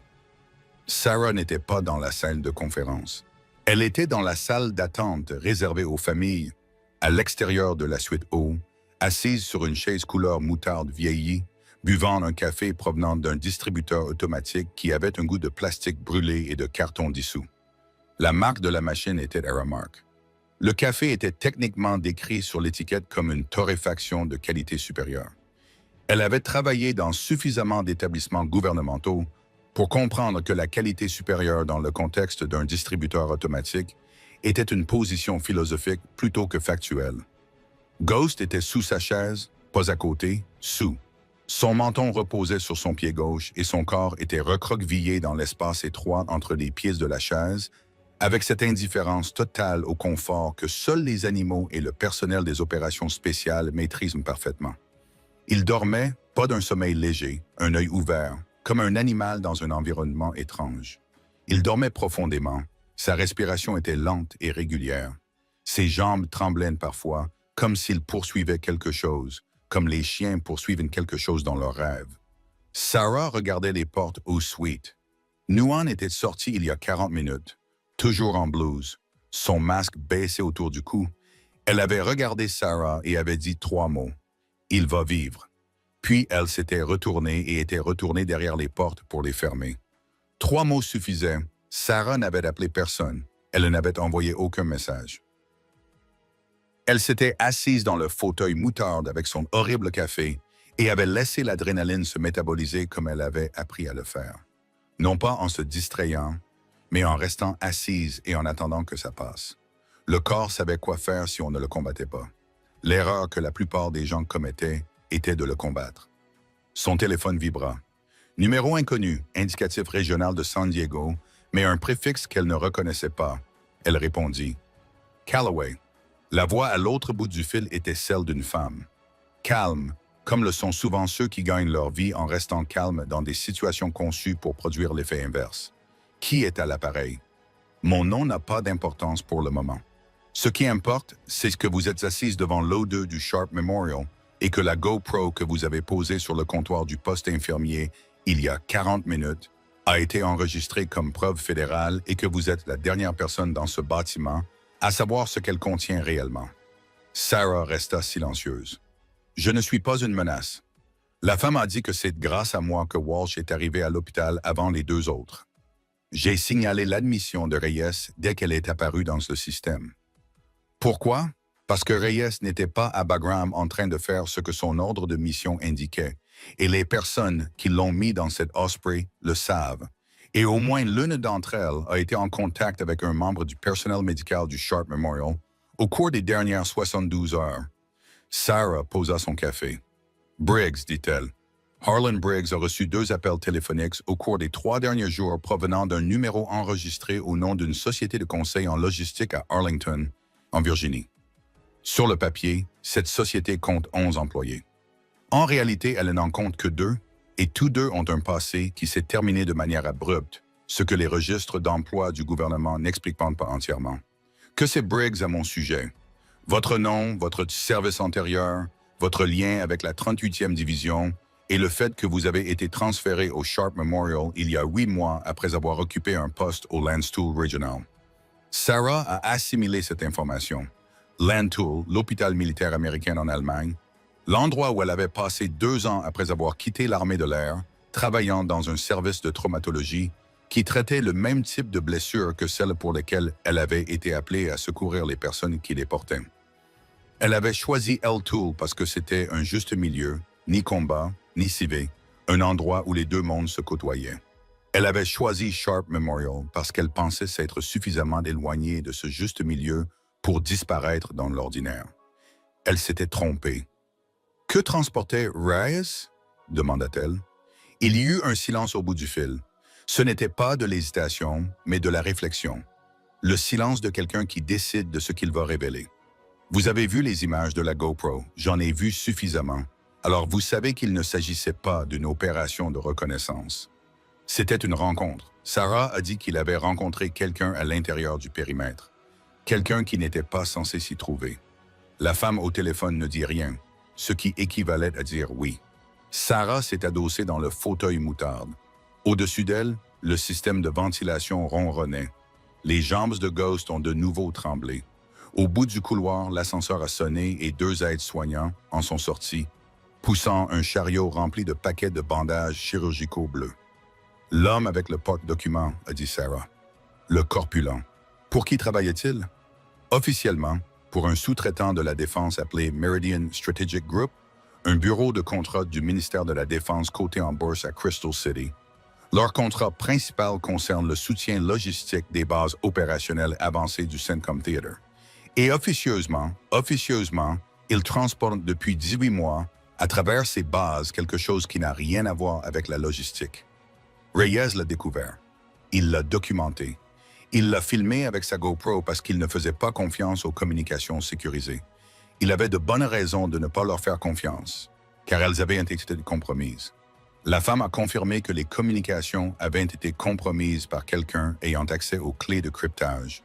Sarah n'était pas dans la salle de conférence. Elle était dans la salle d'attente réservée aux familles, à l'extérieur de la suite O, assise sur une chaise couleur moutarde vieillie, buvant un café provenant d'un distributeur automatique qui avait un goût de plastique brûlé et de carton dissous. La marque de la machine était Aramark. Le café était techniquement décrit sur l'étiquette comme une torréfaction de qualité supérieure. Elle avait travaillé dans suffisamment d'établissements gouvernementaux pour comprendre que la qualité supérieure dans le contexte d'un distributeur automatique était une position philosophique plutôt que factuelle. Ghost était sous sa chaise, pas à côté, sous. Son menton reposait sur son pied gauche et son corps était recroquevillé dans l'espace étroit entre les pieds de la chaise, avec cette indifférence totale au confort que seuls les animaux et le personnel des opérations spéciales maîtrisent parfaitement. Il dormait, pas d'un sommeil léger, un œil ouvert, comme un animal dans un environnement étrange. Il dormait profondément, sa respiration était lente et régulière. Ses jambes tremblaient parfois, comme s'il poursuivait quelque chose, comme les chiens poursuivent quelque chose dans leurs rêves. Sarah regardait les portes aux suites. Nuan était sorti il y a 40 minutes, toujours en blouse, son masque baissé autour du cou. Elle avait regardé Sarah et avait dit 3 mots. Il va vivre. Puis elle s'était retournée et était retournée derrière les portes pour les fermer. 3 mots suffisaient. Sarah n'avait appelé personne. Elle n'avait envoyé aucun message. Elle s'était assise dans le fauteuil moutarde avec son horrible café et avait laissé l'adrénaline se métaboliser comme elle avait appris à le faire. Non pas en se distrayant, mais en restant assise et en attendant que ça passe. Le corps savait quoi faire si on ne le combattait pas. L'erreur que la plupart des gens commettaient était de le combattre. Son téléphone vibra. Numéro inconnu, indicatif régional de San Diego, mais un préfixe qu'elle ne reconnaissait pas. Elle répondit. Callaway. La voix à l'autre bout du fil était celle d'une femme. Calme, comme le sont souvent ceux qui gagnent leur vie en restant calmes dans des situations conçues pour produire l'effet inverse. Qui est à l'appareil? Mon nom n'a pas d'importance pour le moment. Ce qui importe, c'est que vous êtes assise devant l'O2 du Sharp Memorial et que la GoPro que vous avez posée sur le comptoir du poste infirmier il y a 40 minutes a été enregistrée comme preuve fédérale et que vous êtes la dernière personne dans ce bâtiment à savoir ce qu'elle contient réellement. Sarah resta silencieuse. Je ne suis pas une menace. La femme a dit que c'est grâce à moi que Walsh est arrivé à l'hôpital avant les 2 autres. J'ai signalé l'admission de Reyes dès qu'elle est apparue dans ce système. Pourquoi? Parce que Reyes n'était pas à Bagram en train de faire ce que son ordre de mission indiquait, et les personnes qui l'ont mis dans cette Osprey le savent. Et au moins l'une d'entre elles a été en contact avec un membre du personnel médical du Sharp Memorial au cours des dernières 72 heures. Sarah posa son café. Briggs, dit-elle. Harlan Briggs a reçu 2 appels téléphoniques au cours des 3 derniers jours provenant d'un numéro enregistré au nom d'une société de conseil en logistique à Arlington, en Virginie. Sur le papier, cette société compte 11 employés. En réalité, elle n'en compte que 2, et tous 2 ont un passé qui s'est terminé de manière abrupte, ce que les registres d'emploi du gouvernement n'expliquent pas entièrement. Que c'est Briggs à mon sujet? Votre nom, votre service antérieur, votre lien avec la 38e division et le fait que vous avez été transféré au Sharp Memorial il y a 8 mois après avoir occupé un poste au Landstuhl Regional. Sarah a assimilé cette information. Landstuhl, l'hôpital militaire américain en Allemagne, l'endroit où elle avait passé 2 ans après avoir quitté l'armée de l'air, travaillant dans un service de traumatologie qui traitait le même type de blessures que celles pour lesquelles elle avait été appelée à secourir les personnes qui les portaient. Elle avait choisi L-Tool parce que c'était un juste milieu, ni combat, ni civé, un endroit où les 2 mondes se côtoyaient. Elle avait choisi Sharp Memorial parce qu'elle pensait s'être suffisamment éloignée de ce juste milieu pour disparaître dans l'ordinaire. Elle s'était trompée. « Que transportait Reyes ?» demanda-t-elle. Il y eut un silence au bout du fil. Ce n'était pas de l'hésitation, mais de la réflexion. Le silence de quelqu'un qui décide de ce qu'il va révéler. Vous avez vu les images de la GoPro, j'en ai vu suffisamment. Alors vous savez qu'il ne s'agissait pas d'une opération de reconnaissance. C'était une rencontre. Sarah a dit qu'il avait rencontré quelqu'un à l'intérieur du périmètre. Quelqu'un qui n'était pas censé s'y trouver. La femme au téléphone ne dit rien, ce qui équivalait à dire oui. Sarah s'est adossée dans le fauteuil moutarde. Au-dessus d'elle, le système de ventilation ronronnait. Les jambes de Ghost ont de nouveau tremblé. Au bout du couloir, l'ascenseur a sonné et 2 aides-soignants en sont sortis, poussant un chariot rempli de paquets de bandages chirurgicaux bleus. L'homme avec le porte-document, a dit Sarah. Le corpulent. Pour qui travaillait-il? Officiellement, pour un sous-traitant de la Défense appelé Meridian Strategic Group, un bureau de contrat du ministère de la Défense coté en bourse à Crystal City. Leur contrat principal concerne le soutien logistique des bases opérationnelles avancées du CENTCOM Theater. Et officieusement, ils transportent depuis 18 mois à travers ces bases quelque chose qui n'a rien à voir avec la logistique. Reyes l'a découvert. Il l'a documenté. Il l'a filmé avec sa GoPro parce qu'il ne faisait pas confiance aux communications sécurisées. Il avait de bonnes raisons de ne pas leur faire confiance, car elles avaient été compromises. La femme a confirmé que les communications avaient été compromises par quelqu'un ayant accès aux clés de cryptage,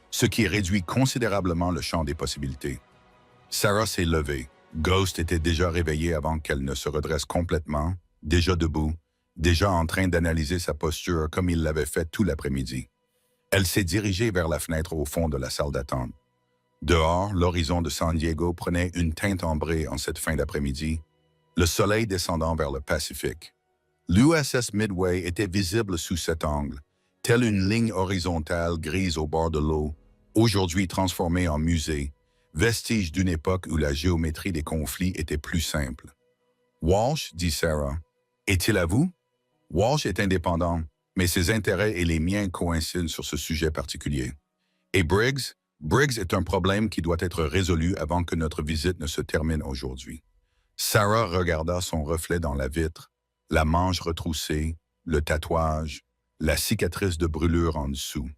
ce qui réduit considérablement le champ des possibilités. Sarah s'est levée. Ghost était déjà réveillée avant qu'elle ne se redresse complètement, déjà debout, déjà en train d'analyser sa posture comme il l'avait fait tout l'après-midi. Elle s'est dirigée vers la fenêtre au fond de la salle d'attente. Dehors, l'horizon de San Diego prenait une teinte ambrée en cette fin d'après-midi, le soleil descendant vers le Pacifique. L'USS Midway était visible sous cet angle, telle une ligne horizontale grise au bord de l'eau, aujourd'hui transformée en musée, vestige d'une époque où la géométrie des conflits était plus simple. « Walsh, dit Sarah, est-il à vous? » Walsh est indépendant, mais ses intérêts et les miens coïncident sur ce sujet particulier. Et Briggs? Briggs est un problème qui doit être résolu avant que notre visite ne se termine aujourd'hui. Sarah regarda son reflet dans la vitre, la manche retroussée, le tatouage, la cicatrice de brûlure en dessous.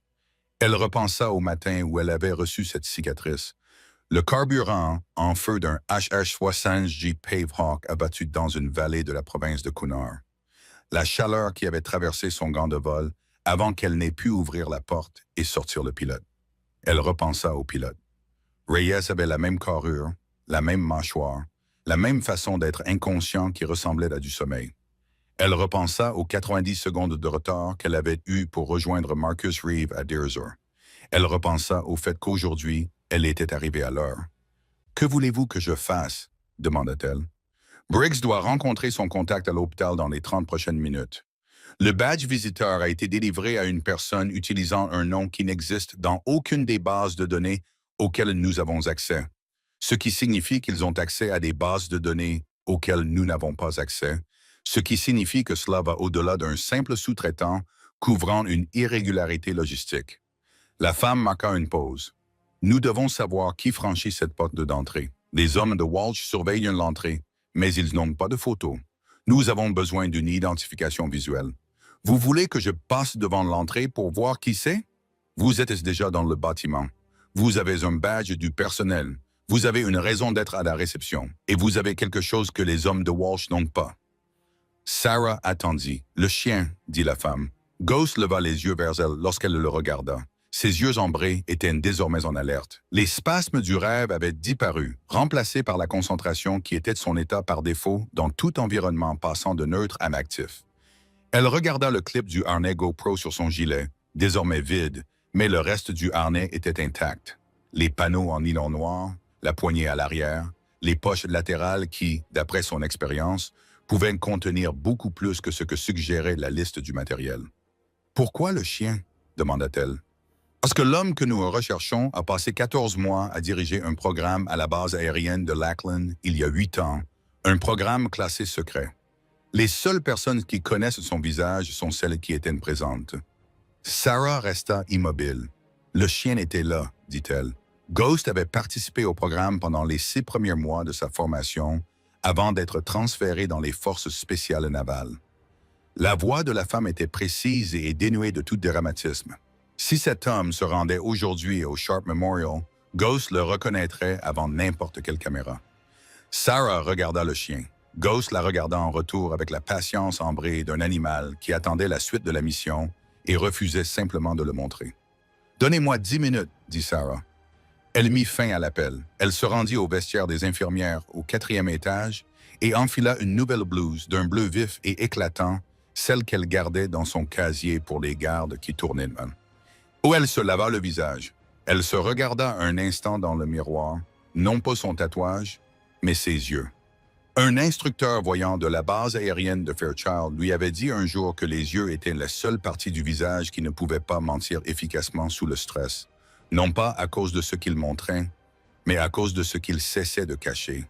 Elle repensa au matin où elle avait reçu cette cicatrice. Le carburant en feu d'un HR-60 Jeep Pavehawk abattu dans une vallée de la province de Cunard. La chaleur qui avait traversé son gant de vol avant qu'elle n'ait pu ouvrir la porte et sortir le pilote. Elle repensa au pilote. Reyes avait la même carrure, la même mâchoire, la même façon d'être inconscient qui ressemblait à du sommeil. Elle repensa aux 90 secondes de retard qu'elle avait eues pour rejoindre Marcus Reeve à Deersor. Elle repensa au fait qu'aujourd'hui, elle était arrivée à l'heure. « Que voulez-vous que je fasse? » demanda-t-elle. Briggs doit rencontrer son contact à l'hôpital dans les 30 prochaines minutes. Le badge visiteur a été délivré à une personne utilisant un nom qui n'existe dans aucune des bases de données auxquelles nous avons accès, ce qui signifie qu'ils ont accès à des bases de données auxquelles nous n'avons pas accès, ce qui signifie que cela va au-delà d'un simple sous-traitant couvrant une irrégularité logistique. La femme marqua une pause. Nous devons savoir qui franchit cette porte d'entrée. Les hommes de Walsh surveillent l'entrée, mais ils n'ont pas de photos. Nous avons besoin d'une identification visuelle. Vous voulez que je passe devant l'entrée pour voir qui c'est? Vous êtes déjà dans le bâtiment. Vous avez un badge du personnel. Vous avez une raison d'être à la réception. Et vous avez quelque chose que les hommes de Walsh n'ont pas. Sarah attendit. « Le chien, » dit la femme. Ghost leva les yeux vers elle lorsqu'elle le regarda. Ses yeux ambrés étaient désormais en alerte. Les spasmes du rêve avaient disparu, remplacés par la concentration qui était son état par défaut dans tout environnement passant de neutre à actif. Elle regarda le clip du harnais GoPro sur son gilet, désormais vide, mais le reste du harnais était intact. Les panneaux en nylon noir, la poignée à l'arrière, les poches latérales qui, d'après son expérience, pouvaient contenir beaucoup plus que ce que suggérait la liste du matériel. « Pourquoi le chien? » demanda-t-elle. « Parce que l'homme que nous recherchons a passé 14 mois à diriger un programme à la base aérienne de Lackland il y a 8 ans, un programme classé secret. Les seules personnes qui connaissent son visage sont celles qui étaient présentes. » Sarah resta immobile. « Le chien était là, dit-elle. Ghost avait participé au programme pendant les 6 premiers mois de sa formation avant d'être transféré dans les forces spéciales navales. » La voix de la femme était précise et dénuée de tout dramatisme. Si cet homme se rendait aujourd'hui au Sharp Memorial, Ghost le reconnaîtrait avant n'importe quelle caméra. Sarah regarda le chien. Ghost la regarda en retour avec la patience ambrée d'un animal qui attendait la suite de la mission et refusait simplement de le montrer. « Donnez-moi 10 minutes, » dit Sarah. Elle mit fin à l'appel. Elle se rendit au vestiaire des infirmières au 4e étage et enfila une nouvelle blouse d'un bleu vif et éclatant, celle qu'elle gardait dans son casier pour les gardes qui tournaient de main. Où elle se lava le visage. Elle se regarda un instant dans le miroir, non pas son tatouage, mais ses yeux. Un instructeur voyant de la base aérienne de Fairchild lui avait dit un jour que les yeux étaient la seule partie du visage qui ne pouvait pas mentir efficacement sous le stress, non pas à cause de ce qu'ils montraient, mais à cause de ce qu'ils cessaient de cacher.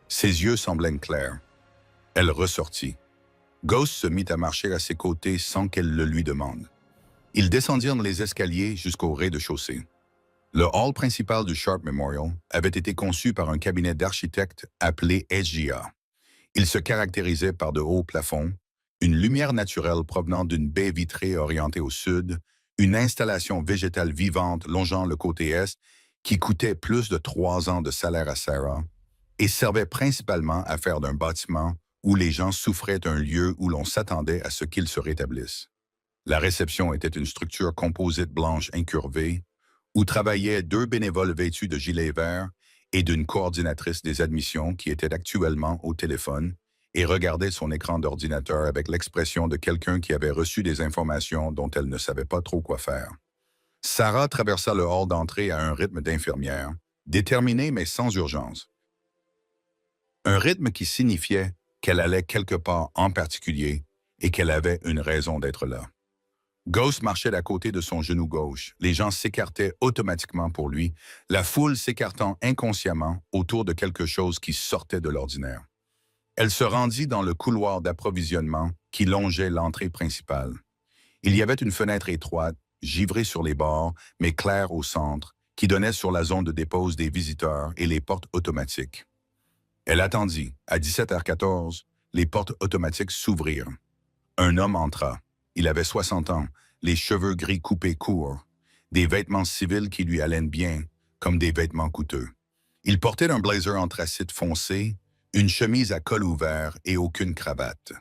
Ses yeux semblaient clairs. Elle ressortit. Ghost se mit à marcher à ses côtés sans qu'elle le lui demande. Ils descendirent les escaliers jusqu'au rez-de-chaussée. Le hall principal du Sharp Memorial avait été conçu par un cabinet d'architectes appelé SGA. Il se caractérisait par de hauts plafonds, une lumière naturelle provenant d'une baie vitrée orientée au sud, une installation végétale vivante longeant le côté est qui coûtait plus de 3 ans de salaire à Sarah et servait principalement à faire d'un bâtiment où les gens souffraient un lieu où l'on s'attendait à ce qu'ils se rétablissent. La réception était une structure composite blanche incurvée où travaillaient 2 bénévoles vêtus de gilets verts et d'une coordinatrice des admissions qui était actuellement au téléphone et regardait son écran d'ordinateur avec l'expression de quelqu'un qui avait reçu des informations dont elle ne savait pas trop quoi faire. Sarah traversa le hall d'entrée à un rythme d'infirmière, déterminée mais sans urgence. Un rythme qui signifiait qu'elle allait quelque part en particulier et qu'elle avait une raison d'être là. Ghost marchait à côté de son genou gauche. Les gens s'écartaient automatiquement pour lui, la foule s'écartant inconsciemment autour de quelque chose qui sortait de l'ordinaire. Elle se rendit dans le couloir d'approvisionnement qui longeait l'entrée principale. Il y avait une fenêtre étroite, givrée sur les bords, mais claire au centre, qui donnait sur la zone de dépose des visiteurs et les portes automatiques. Elle attendit. À 17h14, les portes automatiques s'ouvrirent. Un homme entra. Il avait 60 ans, les cheveux gris coupés courts, des vêtements civils qui lui allaient bien, comme des vêtements coûteux. Il portait un blazer anthracite foncé, une chemise à col ouvert et aucune cravate.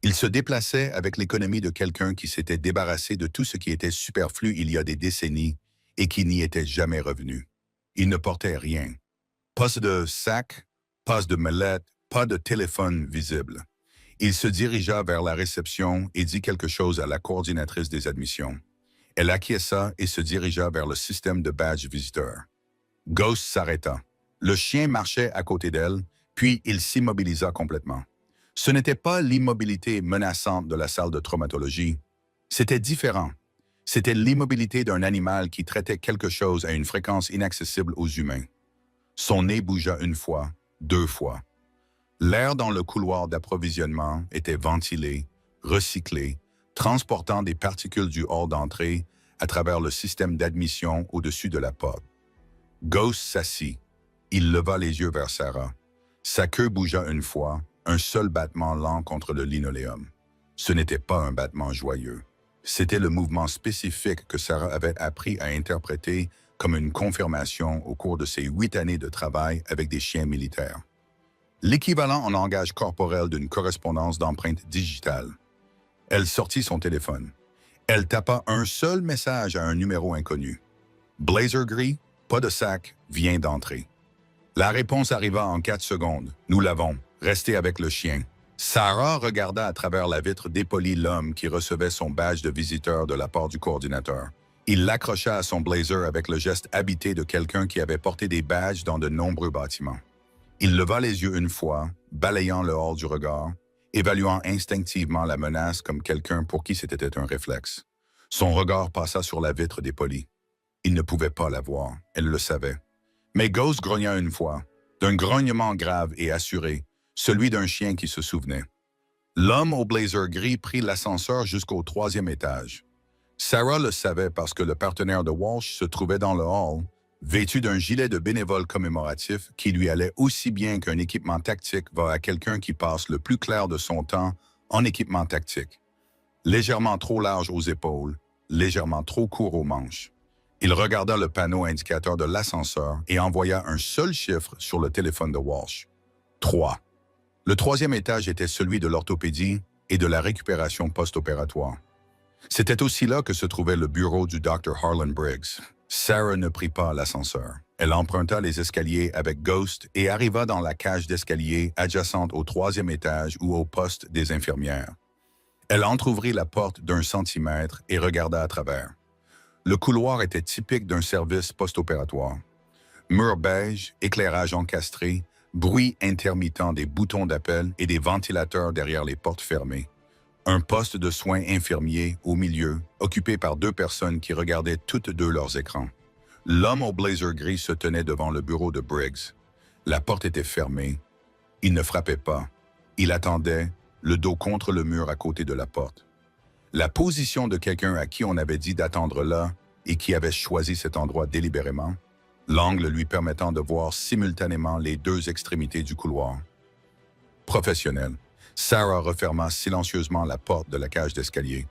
Il se déplaçait avec l'économie de quelqu'un qui s'était débarrassé de tout ce qui était superflu il y a des décennies et qui n'y était jamais revenu. Il ne portait rien. Pas de sac, pas de mallette, pas de téléphone visible. Il se dirigea vers la réception et dit quelque chose à la coordinatrice des admissions. Elle acquiesça et se dirigea vers le système de badge visiteur. Ghost s'arrêta. Le chien marchait à côté d'elle, puis il s'immobilisa complètement. Ce n'était pas l'immobilité menaçante de la salle de traumatologie. C'était différent. C'était l'immobilité d'un animal qui traitait quelque chose à une fréquence inaccessible aux humains. Son nez bougea une fois, deux fois. L'air dans le couloir d'approvisionnement était ventilé, recyclé, transportant des particules du hall d'entrée à travers le système d'admission au-dessus de la porte. Ghost s'assit. Il leva les yeux vers Sarah. Sa queue bougea une fois, un seul battement lent contre le linoléum. Ce n'était pas un battement joyeux. C'était le mouvement spécifique que Sarah avait appris à interpréter comme une confirmation au cours de ses 8 années de travail avec des chiens militaires. L'équivalent en langage corporel d'une correspondance d'empreinte digitale. Elle sortit son téléphone. Elle tapa un seul message à un numéro inconnu. Blazer gris, pas de sac, vient d'entrer. La réponse arriva en 4 secondes. Nous l'avons. Restez avec le chien. Sarah regarda à travers la vitre dépolie l'homme qui recevait son badge de visiteur de la part du coordinateur. Il l'accrocha à son blazer avec le geste habité de quelqu'un qui avait porté des badges dans de nombreux bâtiments. Il leva les yeux une fois, balayant le hall du regard, évaluant instinctivement la menace comme quelqu'un pour qui c'était un réflexe. Son regard passa sur la vitre dépolie. Il ne pouvait pas la voir, elle le savait. Mais Ghost grogna une fois, d'un grognement grave et assuré, celui d'un chien qui se souvenait. L'homme au blazer gris prit l'ascenseur jusqu'au 3e étage. Sarah le savait parce que le partenaire de Walsh se trouvait dans le hall, vêtu d'un gilet de bénévole commémoratif qui lui allait aussi bien qu'un équipement tactique va à quelqu'un qui passe le plus clair de son temps en équipement tactique. Légèrement trop large aux épaules, légèrement trop court aux manches. Il regarda le panneau indicateur de l'ascenseur et envoya un seul chiffre sur le téléphone de Walsh. 3. Le 3e étage était celui de l'orthopédie et de la récupération post-opératoire. C'était aussi là que se trouvait le bureau du Dr. Harlan Briggs. Sarah ne prit pas l'ascenseur. Elle emprunta les escaliers avec Ghost et arriva dans la cage d'escalier adjacente au 3e étage ou au poste des infirmières. Elle entr'ouvrit la porte d'1 centimètre et regarda à travers. Le couloir était typique d'un service post-opératoire. Murs beige, éclairage encastré, bruit intermittent des boutons d'appel et des ventilateurs derrière les portes fermées. Un poste de soins infirmiers au milieu, occupé par 2 personnes qui regardaient toutes deux leurs écrans. L'homme au blazer gris se tenait devant le bureau de Briggs. La porte était fermée. Il ne frappait pas. Il attendait, le dos contre le mur à côté de la porte. La position de quelqu'un à qui on avait dit d'attendre là et qui avait choisi cet endroit délibérément, l'angle lui permettant de voir simultanément les 2 extrémités du couloir. Professionnel. Sarah referma silencieusement la porte de la cage d'escalier.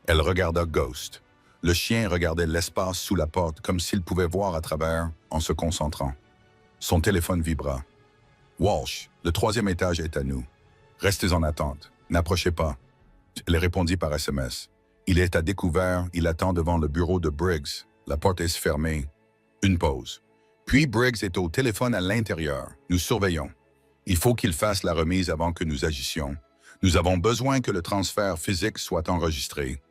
Elle regarda Ghost. Le chien regardait l'espace sous la porte comme s'il pouvait voir à travers en se concentrant. Son téléphone vibra. « Walsh, le 3e étage est à nous. Restez en attente. N'approchez pas. » Elle répondit par SMS. « Il est à découvert, il attend devant le bureau de Briggs. La porte est fermée. Une pause. Puis Briggs est au téléphone à l'intérieur. Nous surveillons. Il faut qu'il fasse la remise avant que nous agissions. Nous avons besoin que le transfert physique soit enregistré. »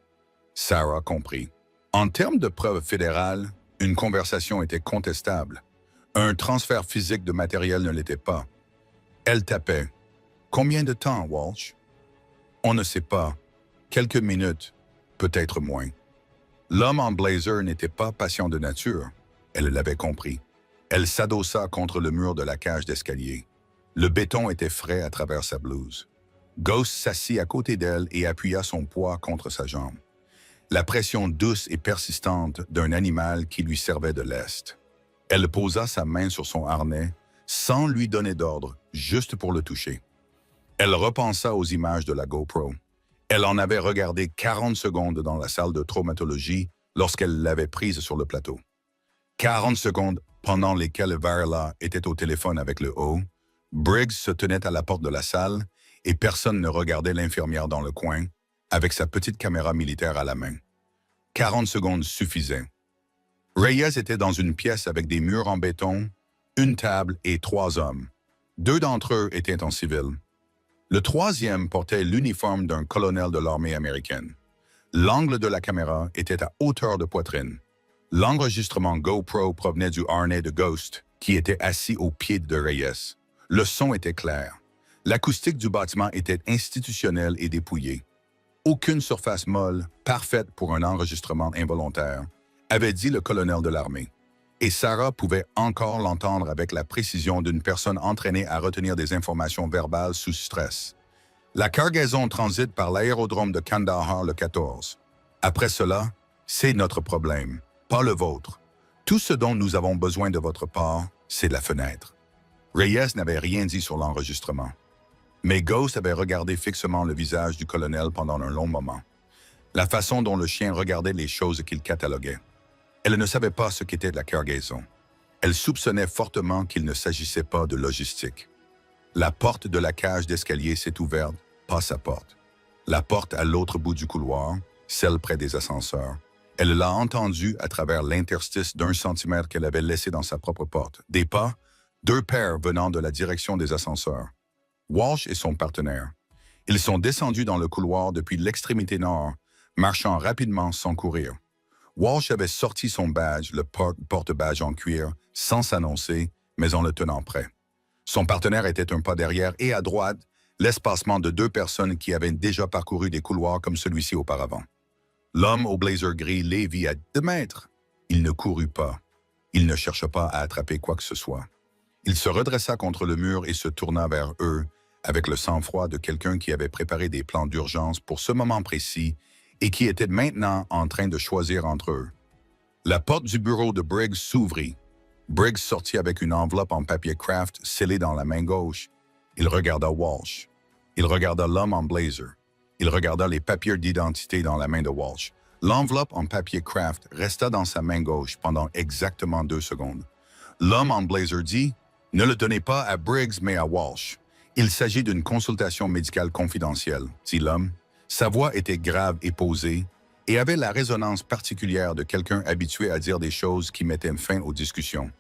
Sarah comprit. En termes de preuves fédérales, une conversation était contestable. Un transfert physique de matériel ne l'était pas. Elle tapait. Combien de temps, Walsh? On ne sait pas. Quelques minutes, peut-être moins. L'homme en blazer n'était pas patient de nature. Elle l'avait compris. Elle s'adossa contre le mur de la cage d'escalier. Le béton était frais à travers sa blouse. Ghost s'assit à côté d'elle et appuya son poids contre sa jambe. La pression douce et persistante d'un animal qui lui servait de lest. Elle posa sa main sur son harnais, sans lui donner d'ordre, juste pour le toucher. Elle repensa aux images de la GoPro. Elle en avait regardé 40 secondes dans la salle de traumatologie lorsqu'elle l'avait prise sur le plateau. 40 secondes pendant lesquelles Varela était au téléphone avec le haut, Briggs se tenait à la porte de la salle et personne ne regardait l'infirmière dans le coin, avec sa petite caméra militaire à la main. 40 secondes suffisaient. Reyes était dans une pièce avec des murs en béton, une table et 3 hommes. 2 d'entre eux étaient en civil. Le 3e portait l'uniforme d'un colonel de l'armée américaine. L'angle de la caméra était à hauteur de poitrine. L'enregistrement GoPro provenait du harnais de Ghost, qui était assis au pied de Reyes. Le son était clair. L'acoustique du bâtiment était institutionnelle et dépouillée. Aucune surface molle, parfaite pour un enregistrement involontaire, avait dit le colonel de l'armée. Et Sarah pouvait encore l'entendre avec la précision d'une personne entraînée à retenir des informations verbales sous stress. La cargaison transite par l'aérodrome de Kandahar le 14. Après cela, c'est notre problème, pas le vôtre. Tout ce dont nous avons besoin de votre part, c'est la fenêtre. Reyes n'avait rien dit sur l'enregistrement. Mais Ghost avait regardé fixement le visage du colonel pendant un long moment. La façon dont le chien regardait les choses qu'il cataloguait. Elle ne savait pas ce qu'était la cargaison. Elle soupçonnait fortement qu'il ne s'agissait pas de logistique. La porte de la cage d'escalier s'est ouverte, pas sa porte. La porte à l'autre bout du couloir, celle près des ascenseurs. Elle l'a entendue à travers l'interstice d'1 centimètre qu'elle avait laissé dans sa propre porte. Des pas, 2 paires venant de la direction des ascenseurs. Walsh et son partenaire. Ils sont descendus dans le couloir depuis l'extrémité nord, marchant rapidement sans courir. Walsh avait sorti son badge, le porte-badge en cuir, sans s'annoncer, mais en le tenant prêt. Son partenaire était un pas derrière et à droite, l'espacement de 2 personnes qui avaient déjà parcouru des couloirs comme celui-ci auparavant. L'homme au blazer gris les vit à 2 mètres. Il ne courut pas. Il ne chercha pas à attraper quoi que ce soit. Il se redressa contre le mur et se tourna vers eux, avec le sang-froid de quelqu'un qui avait préparé des plans d'urgence pour ce moment précis et qui était maintenant en train de choisir entre eux. La porte du bureau de Briggs s'ouvrit. Briggs sortit avec une enveloppe en papier craft scellée dans la main gauche. Il regarda Walsh. Il regarda l'homme en blazer. Il regarda les papiers d'identité dans la main de Walsh. L'enveloppe en papier craft resta dans sa main gauche pendant exactement 2 secondes. L'homme en blazer dit « Ne le donnez pas à Briggs mais à Walsh. Il s'agit d'une consultation médicale confidentielle, dit l'homme. Sa voix était grave et posée et avait la résonance particulière de quelqu'un habitué à dire des choses qui mettaient fin aux discussions.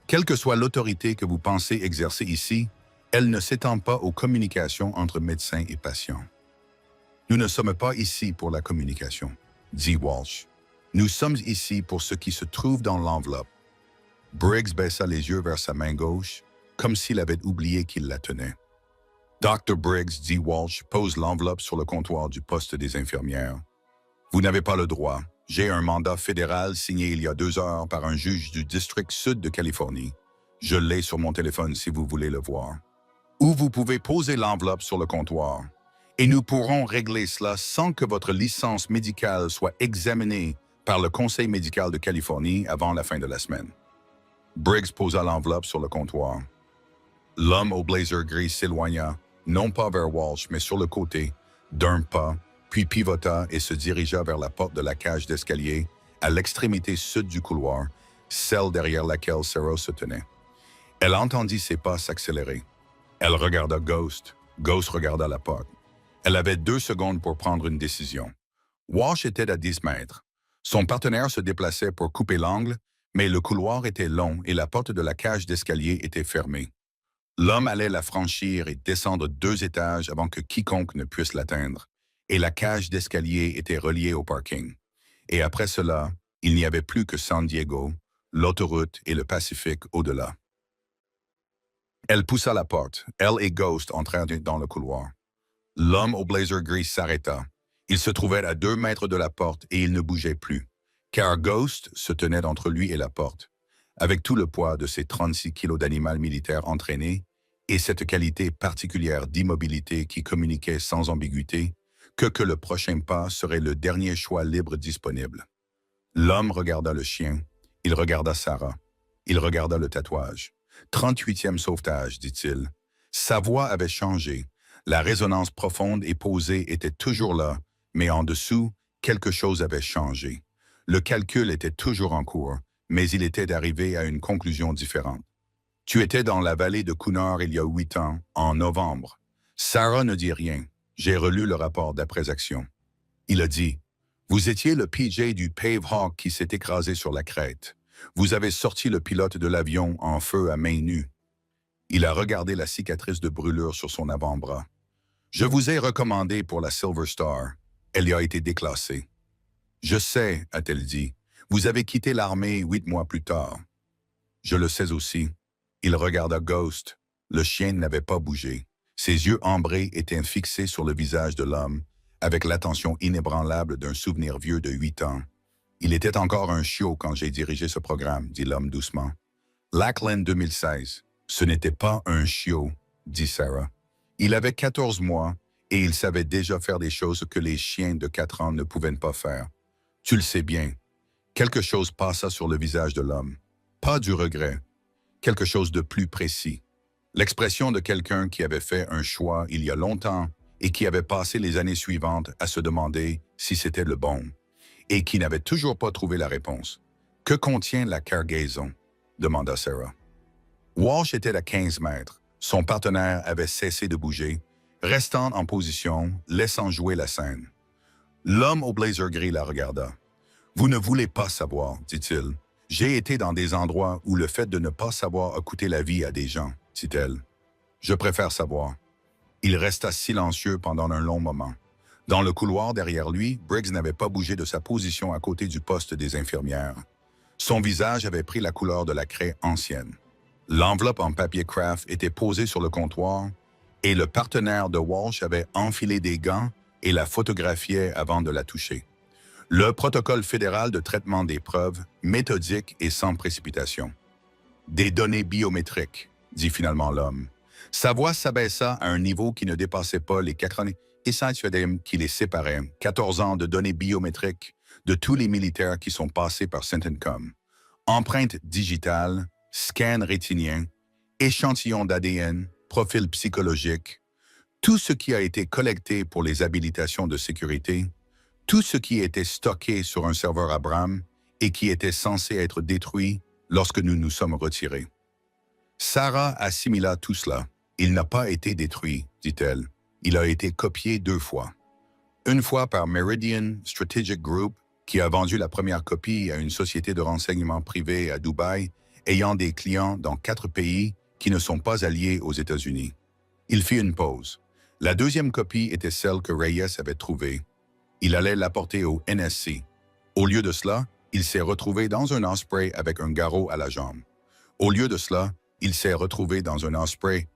Quelle que soit l'autorité que vous pensez exercer ici, elle ne s'étend pas aux communications entre médecins et patients. Nous ne sommes pas ici pour la communication, dit Walsh. Nous sommes ici pour ce qui se trouve dans l'enveloppe. Briggs baissa les yeux vers sa main gauche, comme s'il avait oublié qu'il la tenait. Dr. Briggs, dit Walsh, pose l'enveloppe sur le comptoir du poste des infirmières. Vous n'avez pas le droit. J'ai un mandat fédéral signé il y a 2 heures par un juge du district sud de Californie. Je l'ai sur mon téléphone si vous voulez le voir. Ou vous pouvez poser l'enveloppe sur le comptoir. Et nous pourrons régler cela sans que votre licence médicale soit examinée par le Conseil médical de Californie avant la fin de la semaine. Briggs posa l'enveloppe sur le comptoir. L'homme au blazer gris s'éloigna, non pas vers Walsh, mais sur le côté, d'un pas, puis pivota et se dirigea vers la porte de la cage d'escalier, à l'extrémité sud du couloir, celle derrière laquelle Sarah se tenait. Elle entendit ses pas s'accélérer. Elle regarda Ghost. Ghost regarda la porte. Elle avait 2 secondes pour prendre une décision. Walsh était à 10 mètres. Son partenaire se déplaçait pour couper l'angle, mais le couloir était long et la porte de la cage d'escalier était fermée. L'homme allait la franchir et descendre 2 étages avant que quiconque ne puisse l'atteindre, et la cage d'escalier était reliée au parking. Et après cela, il n'y avait plus que San Diego, l'autoroute et le Pacifique au-delà. Elle poussa la porte. Elle et Ghost entrèrent dans le couloir. L'homme au blazer gris s'arrêta. Il se trouvait à 2 mètres de la porte et il ne bougeait plus, car Ghost se tenait entre lui et la porte. Avec tout le poids de ses 36 kilos d'animal militaire entraîné et cette qualité particulière d'immobilité qui communiquait sans ambiguïté, que le prochain pas serait le dernier choix libre disponible. L'homme regarda le chien, il regarda Sarah, il regarda le tatouage. 38e sauvetage, dit-il. Sa voix avait changé. La résonance profonde et posée était toujours là, mais en dessous, quelque chose avait changé. Le calcul était toujours en cours, mais il était arrivé à une conclusion différente. Tu étais dans la vallée de Coonar il y a 8 ans, en novembre. Sarah ne dit rien. J'ai relu le rapport d'après-action. Il a dit, « Vous étiez le PJ du Pave Hawk qui s'est écrasé sur la crête. Vous avez sorti le pilote de l'avion en feu à main nue. » Il a regardé la cicatrice de brûlure sur son avant-bras. « Je vous ai recommandé pour la Silver Star. Elle y a été déclassée. »« Je sais, a-t-elle dit. Vous avez quitté l'armée 8 mois plus tard. »« Je le sais aussi. » Il regarda Ghost. Le chien n'avait pas bougé. Ses yeux ambrés étaient fixés sur le visage de l'homme, avec l'attention inébranlable d'un souvenir vieux de 8 ans. « Il était encore un chiot quand j'ai dirigé ce programme, dit l'homme doucement. Lackland 2016. Ce n'était pas un chiot, dit Sarah. Il avait 14 mois et il savait déjà faire des choses que les chiens de 4 ans ne pouvaient pas faire. Tu le sais bien. Quelque chose passa sur le visage de l'homme. Pas du regret. Quelque chose de plus précis. L'expression de quelqu'un qui avait fait un choix il y a longtemps et qui avait passé les années suivantes à se demander si c'était le bon, et qui n'avait toujours pas trouvé la réponse. « Que contient la cargaison ?» demanda Sarah. Walsh était à 15 mètres. Son partenaire avait cessé de bouger, restant en position, laissant jouer la scène. L'homme au blazer gris la regarda. « Vous ne voulez pas savoir, dit-il. J'ai été dans des endroits où le fait de ne pas savoir a coûté la vie à des gens, dit-elle. Je préfère savoir. » Il resta silencieux pendant un long moment. Dans le couloir derrière lui, Briggs n'avait pas bougé de sa position à côté du poste des infirmières. Son visage avait pris la couleur de la craie ancienne. L'enveloppe en papier craft était posée sur le comptoir et le partenaire de Walsh avait enfilé des gants et la photographiait avant de la toucher. Le protocole fédéral de traitement des preuves, méthodique et sans précipitation. « Des données biométriques, » dit finalement l'homme. Sa voix s'abaissa à un niveau qui ne dépassait pas les 4 années qui les séparaient, 14 ans de données biométriques de tous les militaires qui sont passés par Centencom. Empreintes digitales, scan rétinien, échantillons d'ADN, profil psychologique, tout ce qui a été collecté pour les habilitations de sécurité, tout ce qui était stocké sur un serveur Abraham et qui était censé être détruit lorsque nous nous sommes retirés. Sarah assimila tout cela. « Il n'a pas été détruit, dit-elle. Il a été copié 2 fois. Une fois par Meridian Strategic Group, qui a vendu la première copie à une société de renseignement privée à Dubaï, ayant des clients dans 4 pays qui ne sont pas alliés aux États-Unis. Il fit une pause. La deuxième copie était celle que Reyes avait trouvée. Il allait l'apporter au NSC. Au lieu de cela, il s'est retrouvé dans un Osprey avec un garrot à la jambe. Au lieu de cela, il s'est retrouvé dans un Osprey.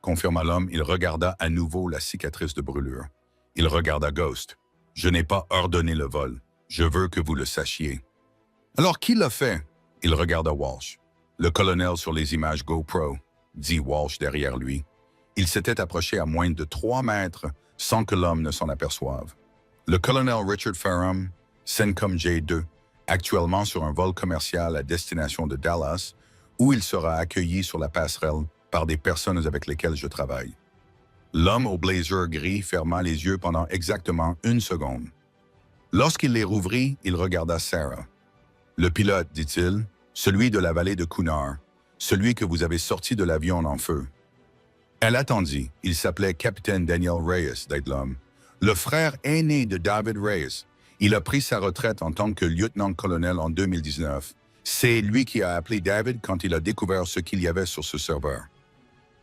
Confirma l'homme, il regarda à nouveau la cicatrice de brûlure. Il regarda Ghost. « Je n'ai pas ordonné le vol. Je veux que vous le sachiez. »« Alors qui l'a fait ?» Il regarda Walsh. « Le colonel sur les images GoPro, » dit Walsh derrière lui. Il s'était approché à moins de 3 mètres sans que l'homme ne s'en aperçoive. Le colonel Richard Ferrum, CENTCOM J2, actuellement sur un vol commercial à destination de Dallas, où il sera accueilli sur la passerelle par des personnes avec lesquelles je travaille. L'homme au blazer gris ferma les yeux pendant exactement 1 seconde. Lorsqu'il les rouvrit, il regarda Sarah. « Le pilote, dit-il, celui de la vallée de Coonar, celui que vous avez sorti de l'avion en feu. » Elle attendit. Il s'appelait Capitaine Daniel Reyes, d'être l'homme. Le frère aîné de David Reyes. Il a pris sa retraite en tant que lieutenant-colonel en 2019. C'est lui qui a appelé David quand il a découvert ce qu'il y avait sur ce serveur.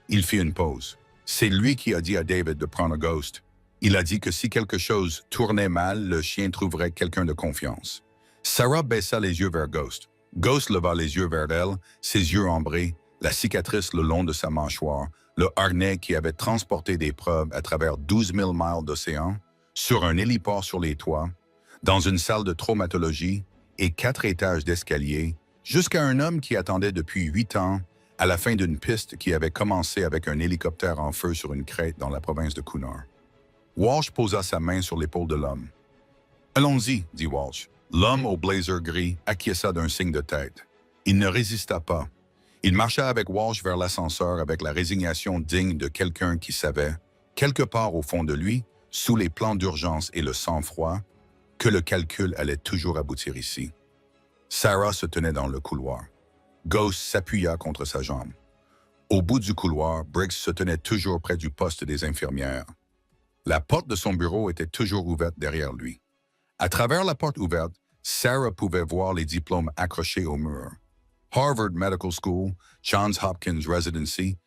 Il fit une pause. C'est lui qui a dit à David de prendre Ghost. Il a dit que si quelque chose tournait mal, le chien trouverait quelqu'un de confiance. Sarah baissa les yeux vers Ghost. Ghost leva les yeux vers elle, ses yeux ambrés, la cicatrice le long de sa mâchoire, le harnais qui avait transporté des preuves à travers 12 000 miles d'océan, sur un héliport sur les toits, dans une salle de traumatologie et 4 étages d'escalier, jusqu'à un homme qui attendait depuis 8 ans à la fin d'une piste qui avait commencé avec un hélicoptère en feu sur une crête dans la province de Cunard. Walsh posa sa main sur l'épaule de l'homme. « Allons-y, dit Walsh. » L'homme au blazer gris acquiesça d'un signe de tête. Il ne résista pas. Il marcha avec Walsh vers l'ascenseur avec la résignation digne de quelqu'un qui savait, quelque part au fond de lui, sous les plans d'urgence et le sang-froid, que le calcul allait toujours aboutir ici. Sarah se tenait dans le couloir. Ghost s'appuya contre sa jambe. Au bout du couloir, Briggs se tenait toujours près du poste des infirmières. La porte de son bureau était toujours ouverte derrière lui. À travers la porte ouverte, Sarah pouvait voir les diplômes accrochés au mur. Harvard Medical School, Johns Hopkins Residency,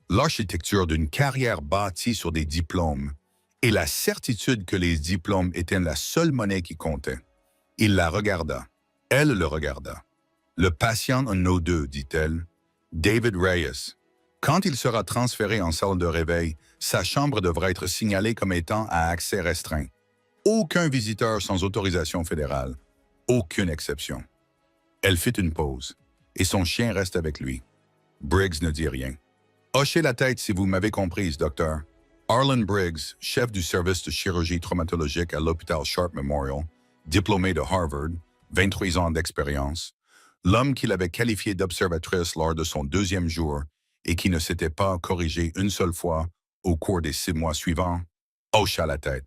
l'architecture d'une carrière bâtie sur des diplômes et la certitude que les diplômes étaient la seule monnaie qui comptait. Il la regarda. Elle le regarda. « Le patient en nos deux, dit-elle. David Reyes. Quand il sera transféré en salle de réveil, sa chambre devra être signalée comme étant à accès restreint. Aucun visiteur sans autorisation fédérale. Aucune exception. » Elle fit une pause, et son chien reste avec lui. Briggs ne dit rien. « Hochez la tête si vous m'avez comprise, docteur. » Arlen Briggs, chef du service de chirurgie traumatologique à l'hôpital Sharp Memorial, diplômé de Harvard, 23 ans d'expérience, l'homme qu'il avait qualifié d'observatrice lors de son 2e jour et qui ne s'était pas corrigé une seule fois au cours des 6 mois suivants, hocha la tête.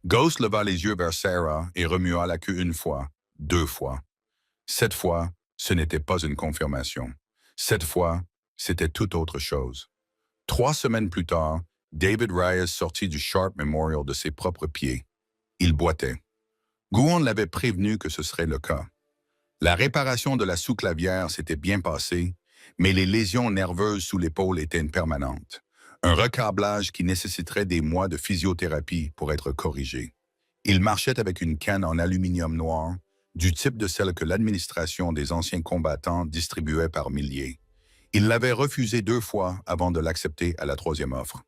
Ghost leva les yeux vers Sarah et remua la queue 1 fois, 2 fois. Cette fois, ce n'était pas une confirmation. Cette fois, c'était tout autre chose. 3 semaines plus tard, David Reyes sortit du Sharp Memorial de ses propres pieds. Il boitait. Gouin l'avait prévenu que ce serait le cas. La réparation de la sous-clavière s'était bien passée, mais les lésions nerveuses sous l'épaule étaient permanentes. Un recablage qui nécessiterait des mois de physiothérapie pour être corrigé. Il marchait avec une canne en aluminium noir, du type de celle que l'administration des anciens combattants distribuait par milliers. Il l'avait refusée 2 fois avant de l'accepter à la 3e offre.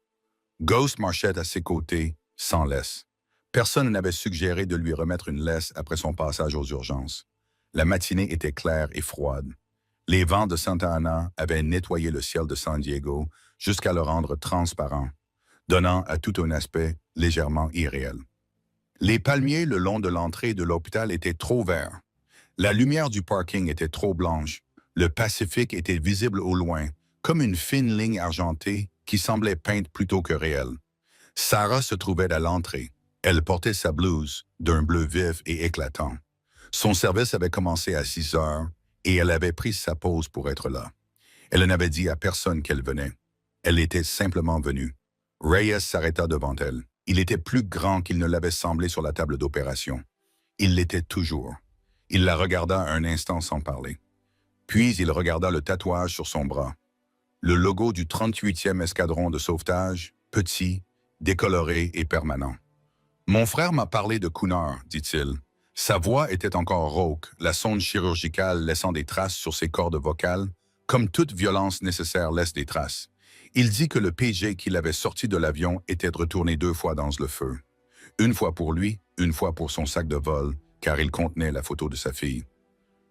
Ghost marchait à ses côtés, sans laisse. Personne n'avait suggéré de lui remettre une laisse après son passage aux urgences. La matinée était claire et froide. Les vents de Santa Ana avaient nettoyé le ciel de San Diego jusqu'à le rendre transparent, donnant à tout un aspect légèrement irréel. Les palmiers le long de l'entrée de l'hôpital étaient trop verts. La lumière du parking était trop blanche. Le Pacifique était visible au loin, comme une fine ligne argentée qui semblait peinte plutôt que réelle. Sarah se trouvait à l'entrée. Elle portait sa blouse d'un bleu vif et éclatant. Son service avait commencé à 6 heures et elle avait pris sa pause pour être là. Elle n'avait dit à personne qu'elle venait. Elle était simplement venue. Reyes s'arrêta devant elle. Il était plus grand qu'il ne l'avait semblé sur la table d'opération. Il l'était toujours. Il la regarda un instant sans parler. Puis il regarda le tatouage sur son bras. Le logo du 38e escadron de sauvetage, petit, décoloré et permanent. « Mon frère m'a parlé de Cunard, dit-il. Sa voix était encore rauque, la sonde chirurgicale laissant des traces sur ses cordes vocales, comme toute violence nécessaire laisse des traces. Il dit que le PG qui l'avait sorti de l'avion était retourné 2 fois dans le feu. 1 fois pour lui, 1 fois pour son sac de vol, car il contenait la photo de sa fille.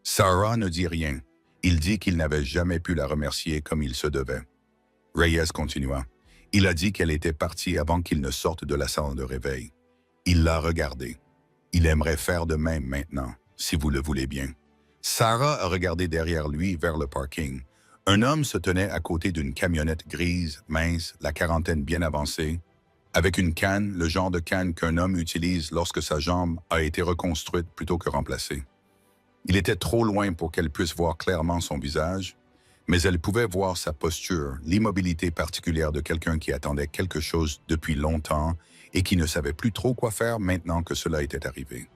Sarah ne dit rien. Il dit qu'il n'avait jamais pu la remercier comme il se devait. Reyes continua. Il a dit qu'elle était partie avant qu'il ne sorte de la salle de réveil. Il l'a regardée. Il aimerait faire de même maintenant, si vous le voulez bien. Sarah a regardé derrière lui vers le parking. Un homme se tenait à côté d'une camionnette grise, mince, la quarantaine bien avancée, avec une canne, le genre de canne qu'un homme utilise lorsque sa jambe a été reconstruite plutôt que remplacée. Il était trop loin pour qu'elle puisse voir clairement son visage, mais elle pouvait voir sa posture, l'immobilité particulière de quelqu'un qui attendait quelque chose depuis longtemps et qui ne savait plus trop quoi faire maintenant que cela était arrivé.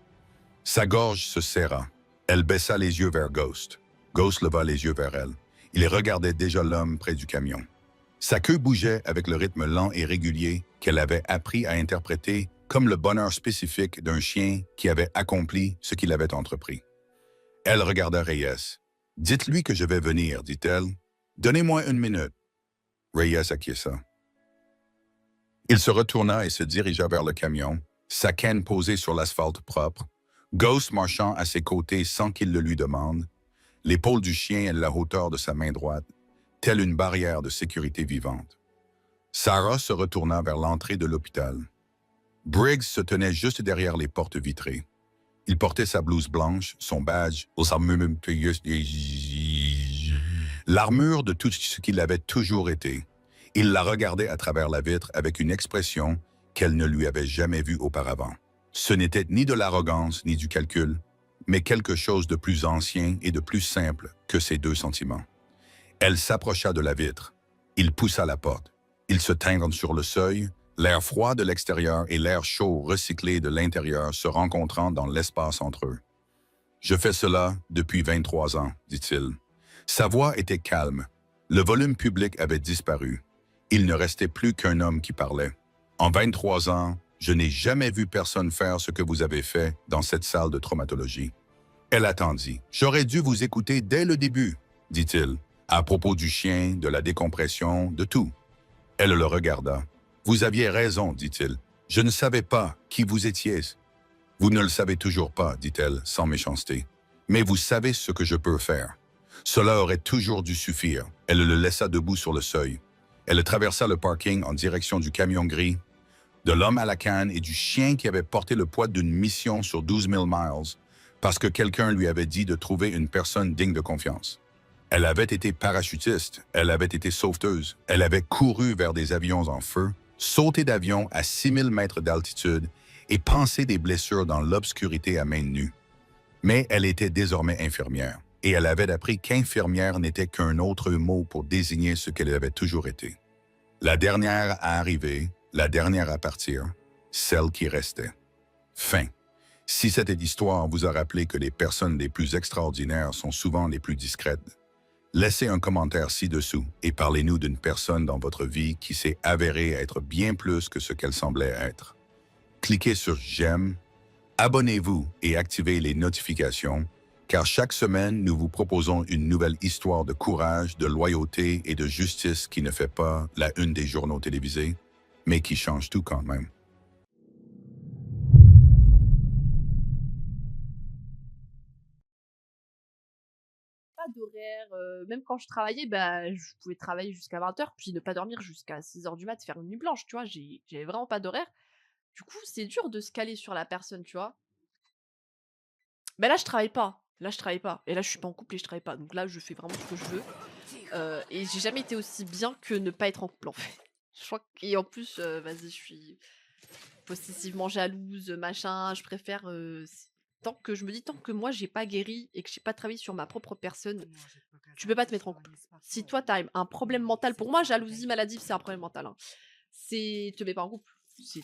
Sa gorge se serra. Elle baissa les yeux vers Ghost. Ghost leva les yeux vers elle. Il regardait déjà l'homme près du camion. Sa queue bougeait avec le rythme lent et régulier qu'elle avait appris à interpréter comme le bonheur spécifique d'un chien qui avait accompli ce qu'il avait entrepris. Elle regarda Reyes. Dites-lui que je vais venir, dit-elle. Donnez-moi une minute. Reyes acquiesça. Il se retourna et se dirigea vers le camion, sa canne posée sur l'asphalte propre, Ghost marchant à ses côtés sans qu'il le lui demande, l'épaule du chien à la hauteur de sa main droite, telle une barrière de sécurité vivante. Sarah se retourna vers l'entrée de l'hôpital. Briggs se tenait juste derrière les portes vitrées. Il portait sa blouse blanche, son badge, l'armure de tout ce qu'il avait toujours été. Il la regardait à travers la vitre avec une expression qu'elle ne lui avait jamais vue auparavant. Ce n'était ni de l'arrogance ni du calcul, mais quelque chose de plus ancien et de plus simple que ces deux sentiments. Elle s'approcha de la vitre. Il poussa la porte. Ils se tinrent sur le seuil, l'air froid de l'extérieur et l'air chaud recyclé de l'intérieur se rencontrant dans l'espace entre eux. « Je fais cela depuis 23 ans, dit-il. » Sa voix était calme. Le volume public avait disparu. Il ne restait plus qu'un homme qui parlait. « En 23 ans, je n'ai jamais vu personne faire ce que vous avez fait dans cette salle de traumatologie. » Elle attendit. « J'aurais dû vous écouter dès le début, dit-il, à propos du chien, de la décompression, de tout. » Elle le regarda. « Vous aviez raison, dit-il. Je ne savais pas qui vous étiez. » « Vous ne le savez toujours pas, dit-elle, sans méchanceté. Mais vous savez ce que je peux faire. » Cela aurait toujours dû suffire. Elle le laissa debout sur le seuil. Elle traversa le parking en direction du camion gris, de l'homme à la canne et du chien qui avait porté le poids d'une mission sur 12 000 miles parce que quelqu'un lui avait dit de trouver une personne digne de confiance. Elle avait été parachutiste, elle avait été sauveteuse, elle avait couru vers des avions en feu, sauté d'avion à 6 000 mètres d'altitude et pansé des blessures dans l'obscurité à main nue. Mais elle était désormais infirmière, et elle avait appris qu'infirmière n'était qu'un autre mot pour désigner ce qu'elle avait toujours été. La dernière à arriver, la dernière à partir, celle qui restait. Fin. Si cette histoire vous a rappelé que les personnes les plus extraordinaires sont souvent les plus discrètes, laissez un commentaire ci-dessous et parlez-nous d'une personne dans votre vie qui s'est avérée être bien plus que ce qu'elle semblait être. Cliquez sur j'aime, abonnez-vous et activez les notifications, car chaque semaine, nous vous proposons une nouvelle histoire de courage, de loyauté et de justice qui ne fait pas la une des journaux télévisés, mais qui change tout quand même. Pas d'horaire, même quand je travaillais, bah, je pouvais travailler jusqu'à 20 h puis ne pas dormir jusqu'à 6 h du mat, faire une nuit blanche, tu vois? J'avais vraiment pas d'horaire. Du coup, c'est dur de se caler sur la personne, tu vois? Mais là, je travaille pas. Là, je travaille pas et là, je suis pas en couple et je travaille pas. Donc là, je fais vraiment ce que je veux, et j'ai jamais été aussi bien que ne pas être en couple, en fait. Je crois q et en plus, vas-y, je suis possessivement jalouse, machin, je préfère, tant que moi j'ai pas guéri et que j'ai pas travaillé sur ma propre personne, tu peux pas te mettre en couple. Si toi tu as un problème mental, pour moi, jalousie maladive, c'est un problème mental, hein. Te mets pas en couple.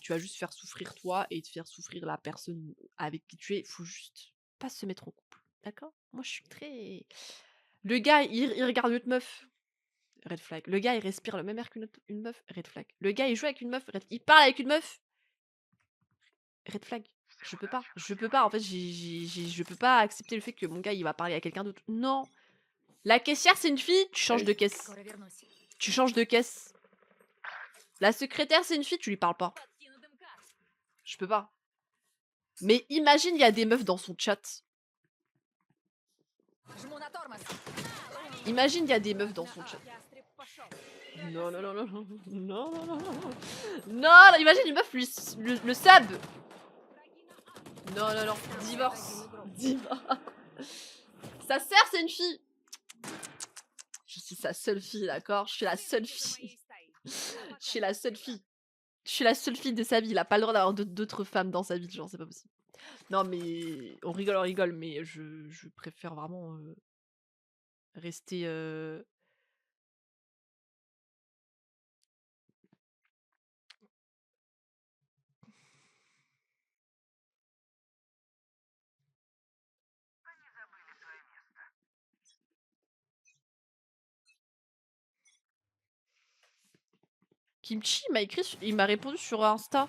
Tu vas juste faire souffrir toi et te faire souffrir la personne avec qui tu es. Faut juste pas se mettre en couple, d'accord? Moi, je suis très le gars, il regarde une autre meuf, red flag. Le gars, il respire le même air une meuf, red flag. Le gars, il joue avec une meuf, il parle avec une meuf, red flag. Je peux pas, en fait, je peux pas accepter le fait que mon gars, il va parler à quelqu'un d'autre. Non! La caissière, c'est une fille, tu changes de caisse. Tu changes de caisse. La secrétaire, c'est une fille, tu lui parles pas. Je peux pas. Mais imagine, il y a des meufs dans son chat. Imagine, il y a des meufs dans son chat. Non, non, non, non, non, non, non, non, non. Non, imagine une meuf le sub. Non, non, non, divorce. Divorce. Sa sœur, c'est une fille. Je suis sa seule fille, d'accord? Je suis la seule fille. Je suis la seule fille. Je suis la seule fille de sa vie. Il a pas le droit d'avoir d'autres femmes dans sa vie, genre, c'est pas possible. Non, mais on rigole, mais je préfère vraiment rester. Kimchi il m'a répondu sur Insta.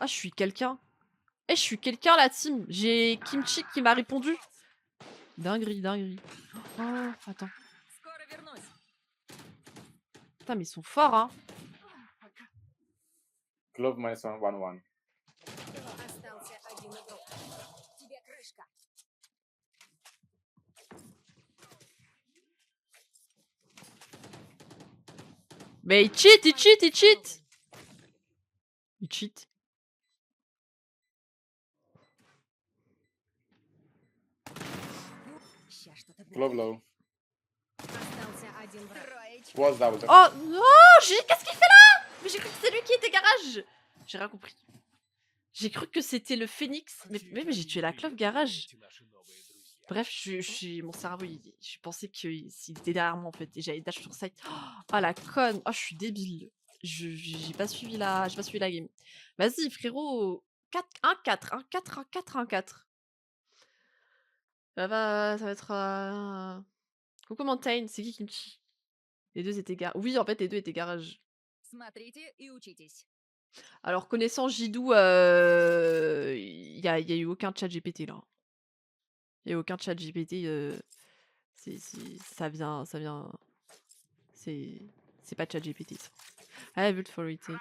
Ah, je suis quelqu'un. Eh, je suis quelqu'un, la team. J'ai Kimchi qui m'a répondu. Dinguerie, dinguerie. Oh, attends. Putain, mais ils sont forts, hein. Glove minus 1-1. Остался один игрок. Тебе крышка. Mais il cheat, il cheat, il cheat. Il cheat. Ща что-то будет. Glove low. Остался один враг. Was double tap. Oh non, qu'est-ce qu'il fait là? Mais j'ai cru que c'était lui qui était garage. J'ai rien compris. J'ai cru que c'était le phénix. Mais j'ai tué la clove garage. Bref, mon cerveau, je pensais qu'il était derrière moi en fait. Et j'avais dash sur site. Oh la conne. Oh, je suis débile. J'ai pas suivi j'ai pas suivi la game. Vas-y, frérot. 4-1-4. 1-4, 1-4, 1-4. Ça va être. Coucou Mountain, c'est qui me tue? Les deux étaient garage. Oui, en fait, les deux étaient garage. Смотрите и учитесь. Alors, connaissant Jidou, il y a eu aucun chat GPT là. Il y a eu aucun chat GPT. Ça vient. C'est pas chat GPT ça. I built for retake.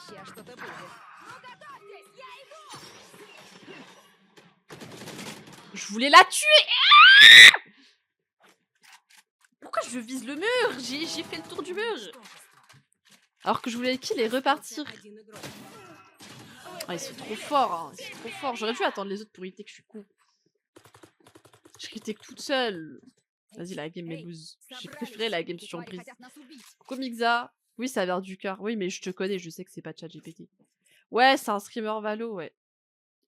Ща что-то будет. Je voulais la tuer! Pourquoi je vise le mur? J'ai fait le tour du mur. Alors que je voulais kill et repartir. Остался один игрок. Ah, ils sont trop forts, hein. Ils sont trop forts. J'aurais dû attendre les autres pour retake, je suis con. Je retake toute seule. Vas-y, la game est loose. J'ai préféré la game surprise. Хотят нас убить. Coucou Mixa. Oui, ça vient du cœur. Oui, mais je te connais, je sais que c'est pas ChatGPT. Ouais, c'est un streamer Valo, ouais.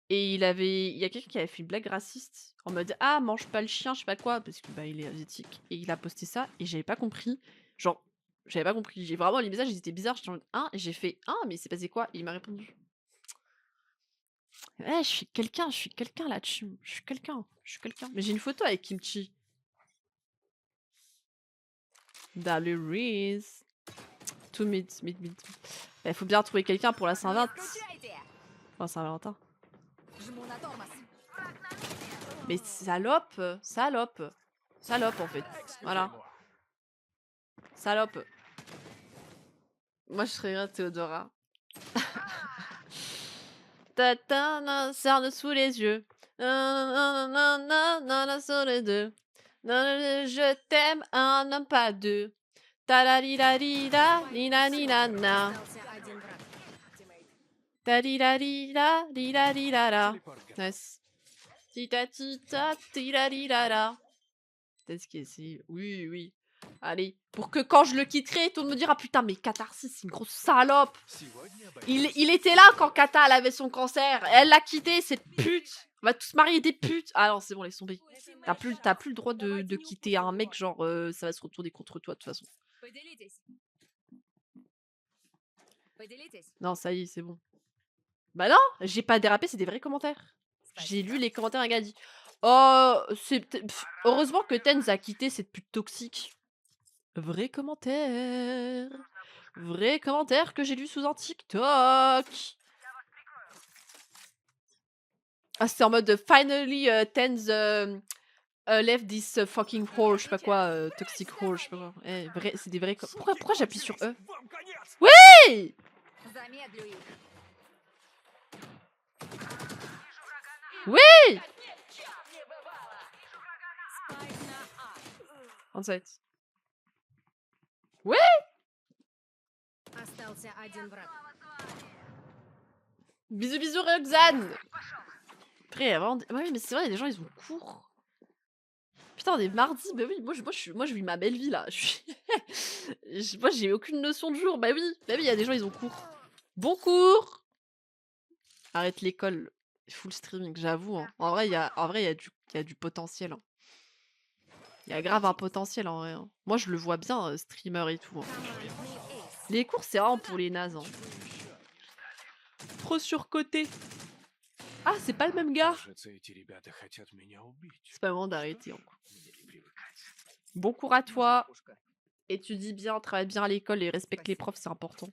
Et il y a quelqu'un qui avait fait une blague raciste en mode ah, mange pas le chien, je sais pas quoi, parce que bah il est asiatique. Et il a posté ça et j'avais pas compris. Genre, j'avais pas compris. J'ai vraiment les messages, ils étaient bizarres. J'étais en mode ah, et j'ai fait ah, mais c'est passé quoi? Et il m'a répondu. Ouais, je suis quelqu'un là-dessus. Je suis quelqu'un. Mais j'ai une photo avec Kimchi. Daliris. Tout mid. Il faut bien trouver quelqu'un pour la Saint-Valentin. Включайте. Enfin, Saint-Valentin. Жму на тормоз. Mais salope en fait. Voilà. Salope. Moi je serais Théodora. Tata, cerne sous les yeux. Sur les deux. Je t'aime, un homme pas deux. Talalilalila, lilalilana. Остался один враг. Тиммейт. Talilalila, lilalilala. Nice. Tita tita, tilalilala. Peut-être qu'il essaie. Oui. Allez, pour que quand je le quitterai, tout le monde me dira putain, mais Catharsis, c'est une grosse salope. Il était là quand Kata elle avait son cancer. Elle l'a quitté, cette pute. On va tous marier des putes. Ah non, c'est bon, laisse tomber. T'as plus le droit de quitter un mec, genre ça va se retourner contre toi de toute façon. Поделитесь. Поделитесь. Non, ça y est, c'est bon. Bah non, j'ai pas dérapé, c'est des vrais commentaires. J'ai lu les commentaires, un gars dit oh, heureusement que Tenz a quitté cette pute toxique. Vrai commentaire. Vrai commentaire que j'ai lu sous un TikTok. Ah, c'était en mode finally Tenz left this fucking whore, je sais pas quoi, toxic whore, je sais pas quoi. Eh, c'est des vrais. Pourquoi j'appuie sur E? Oui! Замедлю их. Oui! Спайк на А. En fait. Остался один враг. Bisous, bisous, Roxane! Après, il y a vraiment. Ouais, mais c'est vrai, il y a des gens, ils ont cours. Putain, on est mardi, bah oui, moi je vis ma belle vie là. Moi j'ai aucune notion de jour, bah oui, il y a des gens, ils ont cours. Bon cours! Arrête l'école, full streaming, j'avoue. Hein. En vrai, il y a du potentiel. Hein. Il y a grave un potentiel en vrai. Hein. Moi, je le vois bien, streamer et tout. Hein. Командный эйс. Les cours, c'est vraiment pour les nazes. Hein. Trop surcoté. Ah, c'est pas le même gars. Кажется, эти ребята хотят меня убить. C'est pas le moment d'arrêter. Hein. Мне не привыкать. Bon cours à toi. Étudie bien, travaille bien à l'école et respecte les profs, c'est important.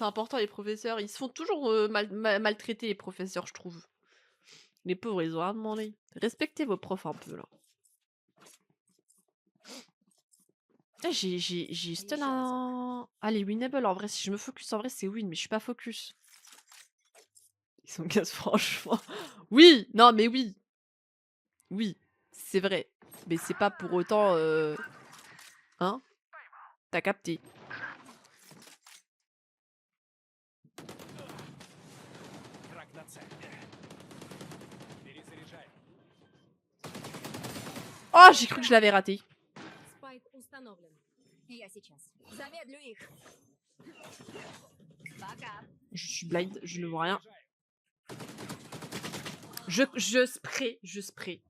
c'est important les professeurs. Ils se font toujours maltraiter les professeurs, je trouve. Les pauvres, ils ont rien demandé. Respectez vos profs un peu là. Eh, j'ai stun un... Allez, winnable en vrai. Si je me focus en vrai, c'est win, mais je suis pas focus. Ils sont 15 franchement. Oui, non mais oui. Oui, c'est vrai. Mais c'est pas pour autant... Hein? T'as capté. Враг на цель. Перезаряжай. Oh, j'ai cru que je l'avais raté. Спайк установлен. Я сейчас. Замедлю их. Пока. Je suis blind, je ne vois rien. Заряжай. Je spray.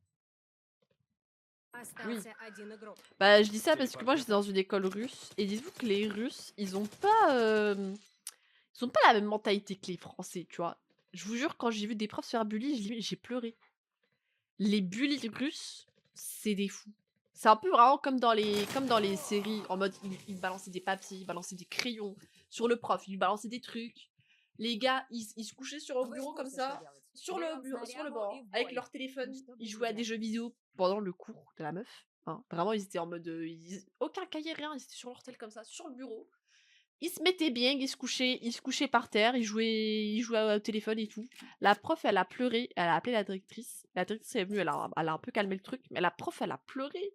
Остался один игрок. Bah, je dis ça parce que moi j'étais dans une école russe et dites-vous que les Russes, ils ont pas la même mentalité que les Français, tu vois. Je vous jure, quand j'ai vu des profs se faire bully, j'ai pleuré. Les bullies russes, c'est des fous. C'est un peu vraiment comme dans les séries, en mode ils balançaient des papiers, ils balançaient des crayons sur le prof, ils lui balançaient des trucs. Les gars, ils se couchaient sur un bureau comme ça, sur le banc, avec leur téléphone, ils jouaient à des jeux vidéo pendant le cours de la meuf. Hein. Vraiment, ils étaient en mode... aucun cahier, rien, ils étaient sur leur tel comme ça, sur le bureau. Ils se mettaient bien, ils se couchaient par terre, ils jouaient au téléphone et tout. La prof, elle a pleuré, elle a appelé la directrice. La directrice est venue, elle a un peu calmé le truc, mais la prof, elle a pleuré.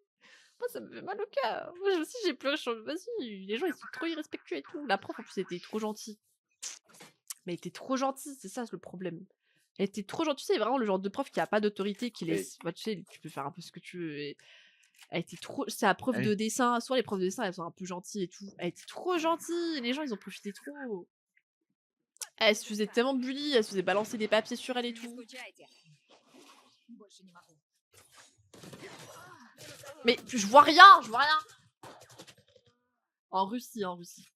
Moi, ça me fait mal au cœur. Moi aussi, j'ai pleuré, je suis en mode, vas-y, les gens, ils sont trop irrespectueux et tout. La prof, en plus, elle était trop gentille. Mais elle était trop gentille, c'est ça le problème. Elle était trop gentille, c'est vraiment le genre de prof qui a pas d'autorité, qui laisse... Bah, tu sais, tu peux faire un peu ce que tu veux. Et... Elle était trop... C'est la prof de dessin, soit les profs de dessin, elles sont un peu gentilles et tout. Elle était trop gentille, les gens, ils ont profité trop. Elle se faisait tellement bully, elle se faisait balancer des papiers sur elle et Не tout. скучайте. Больше не могу. Mais je vois rien, je vois rien. En Russie, en Russie.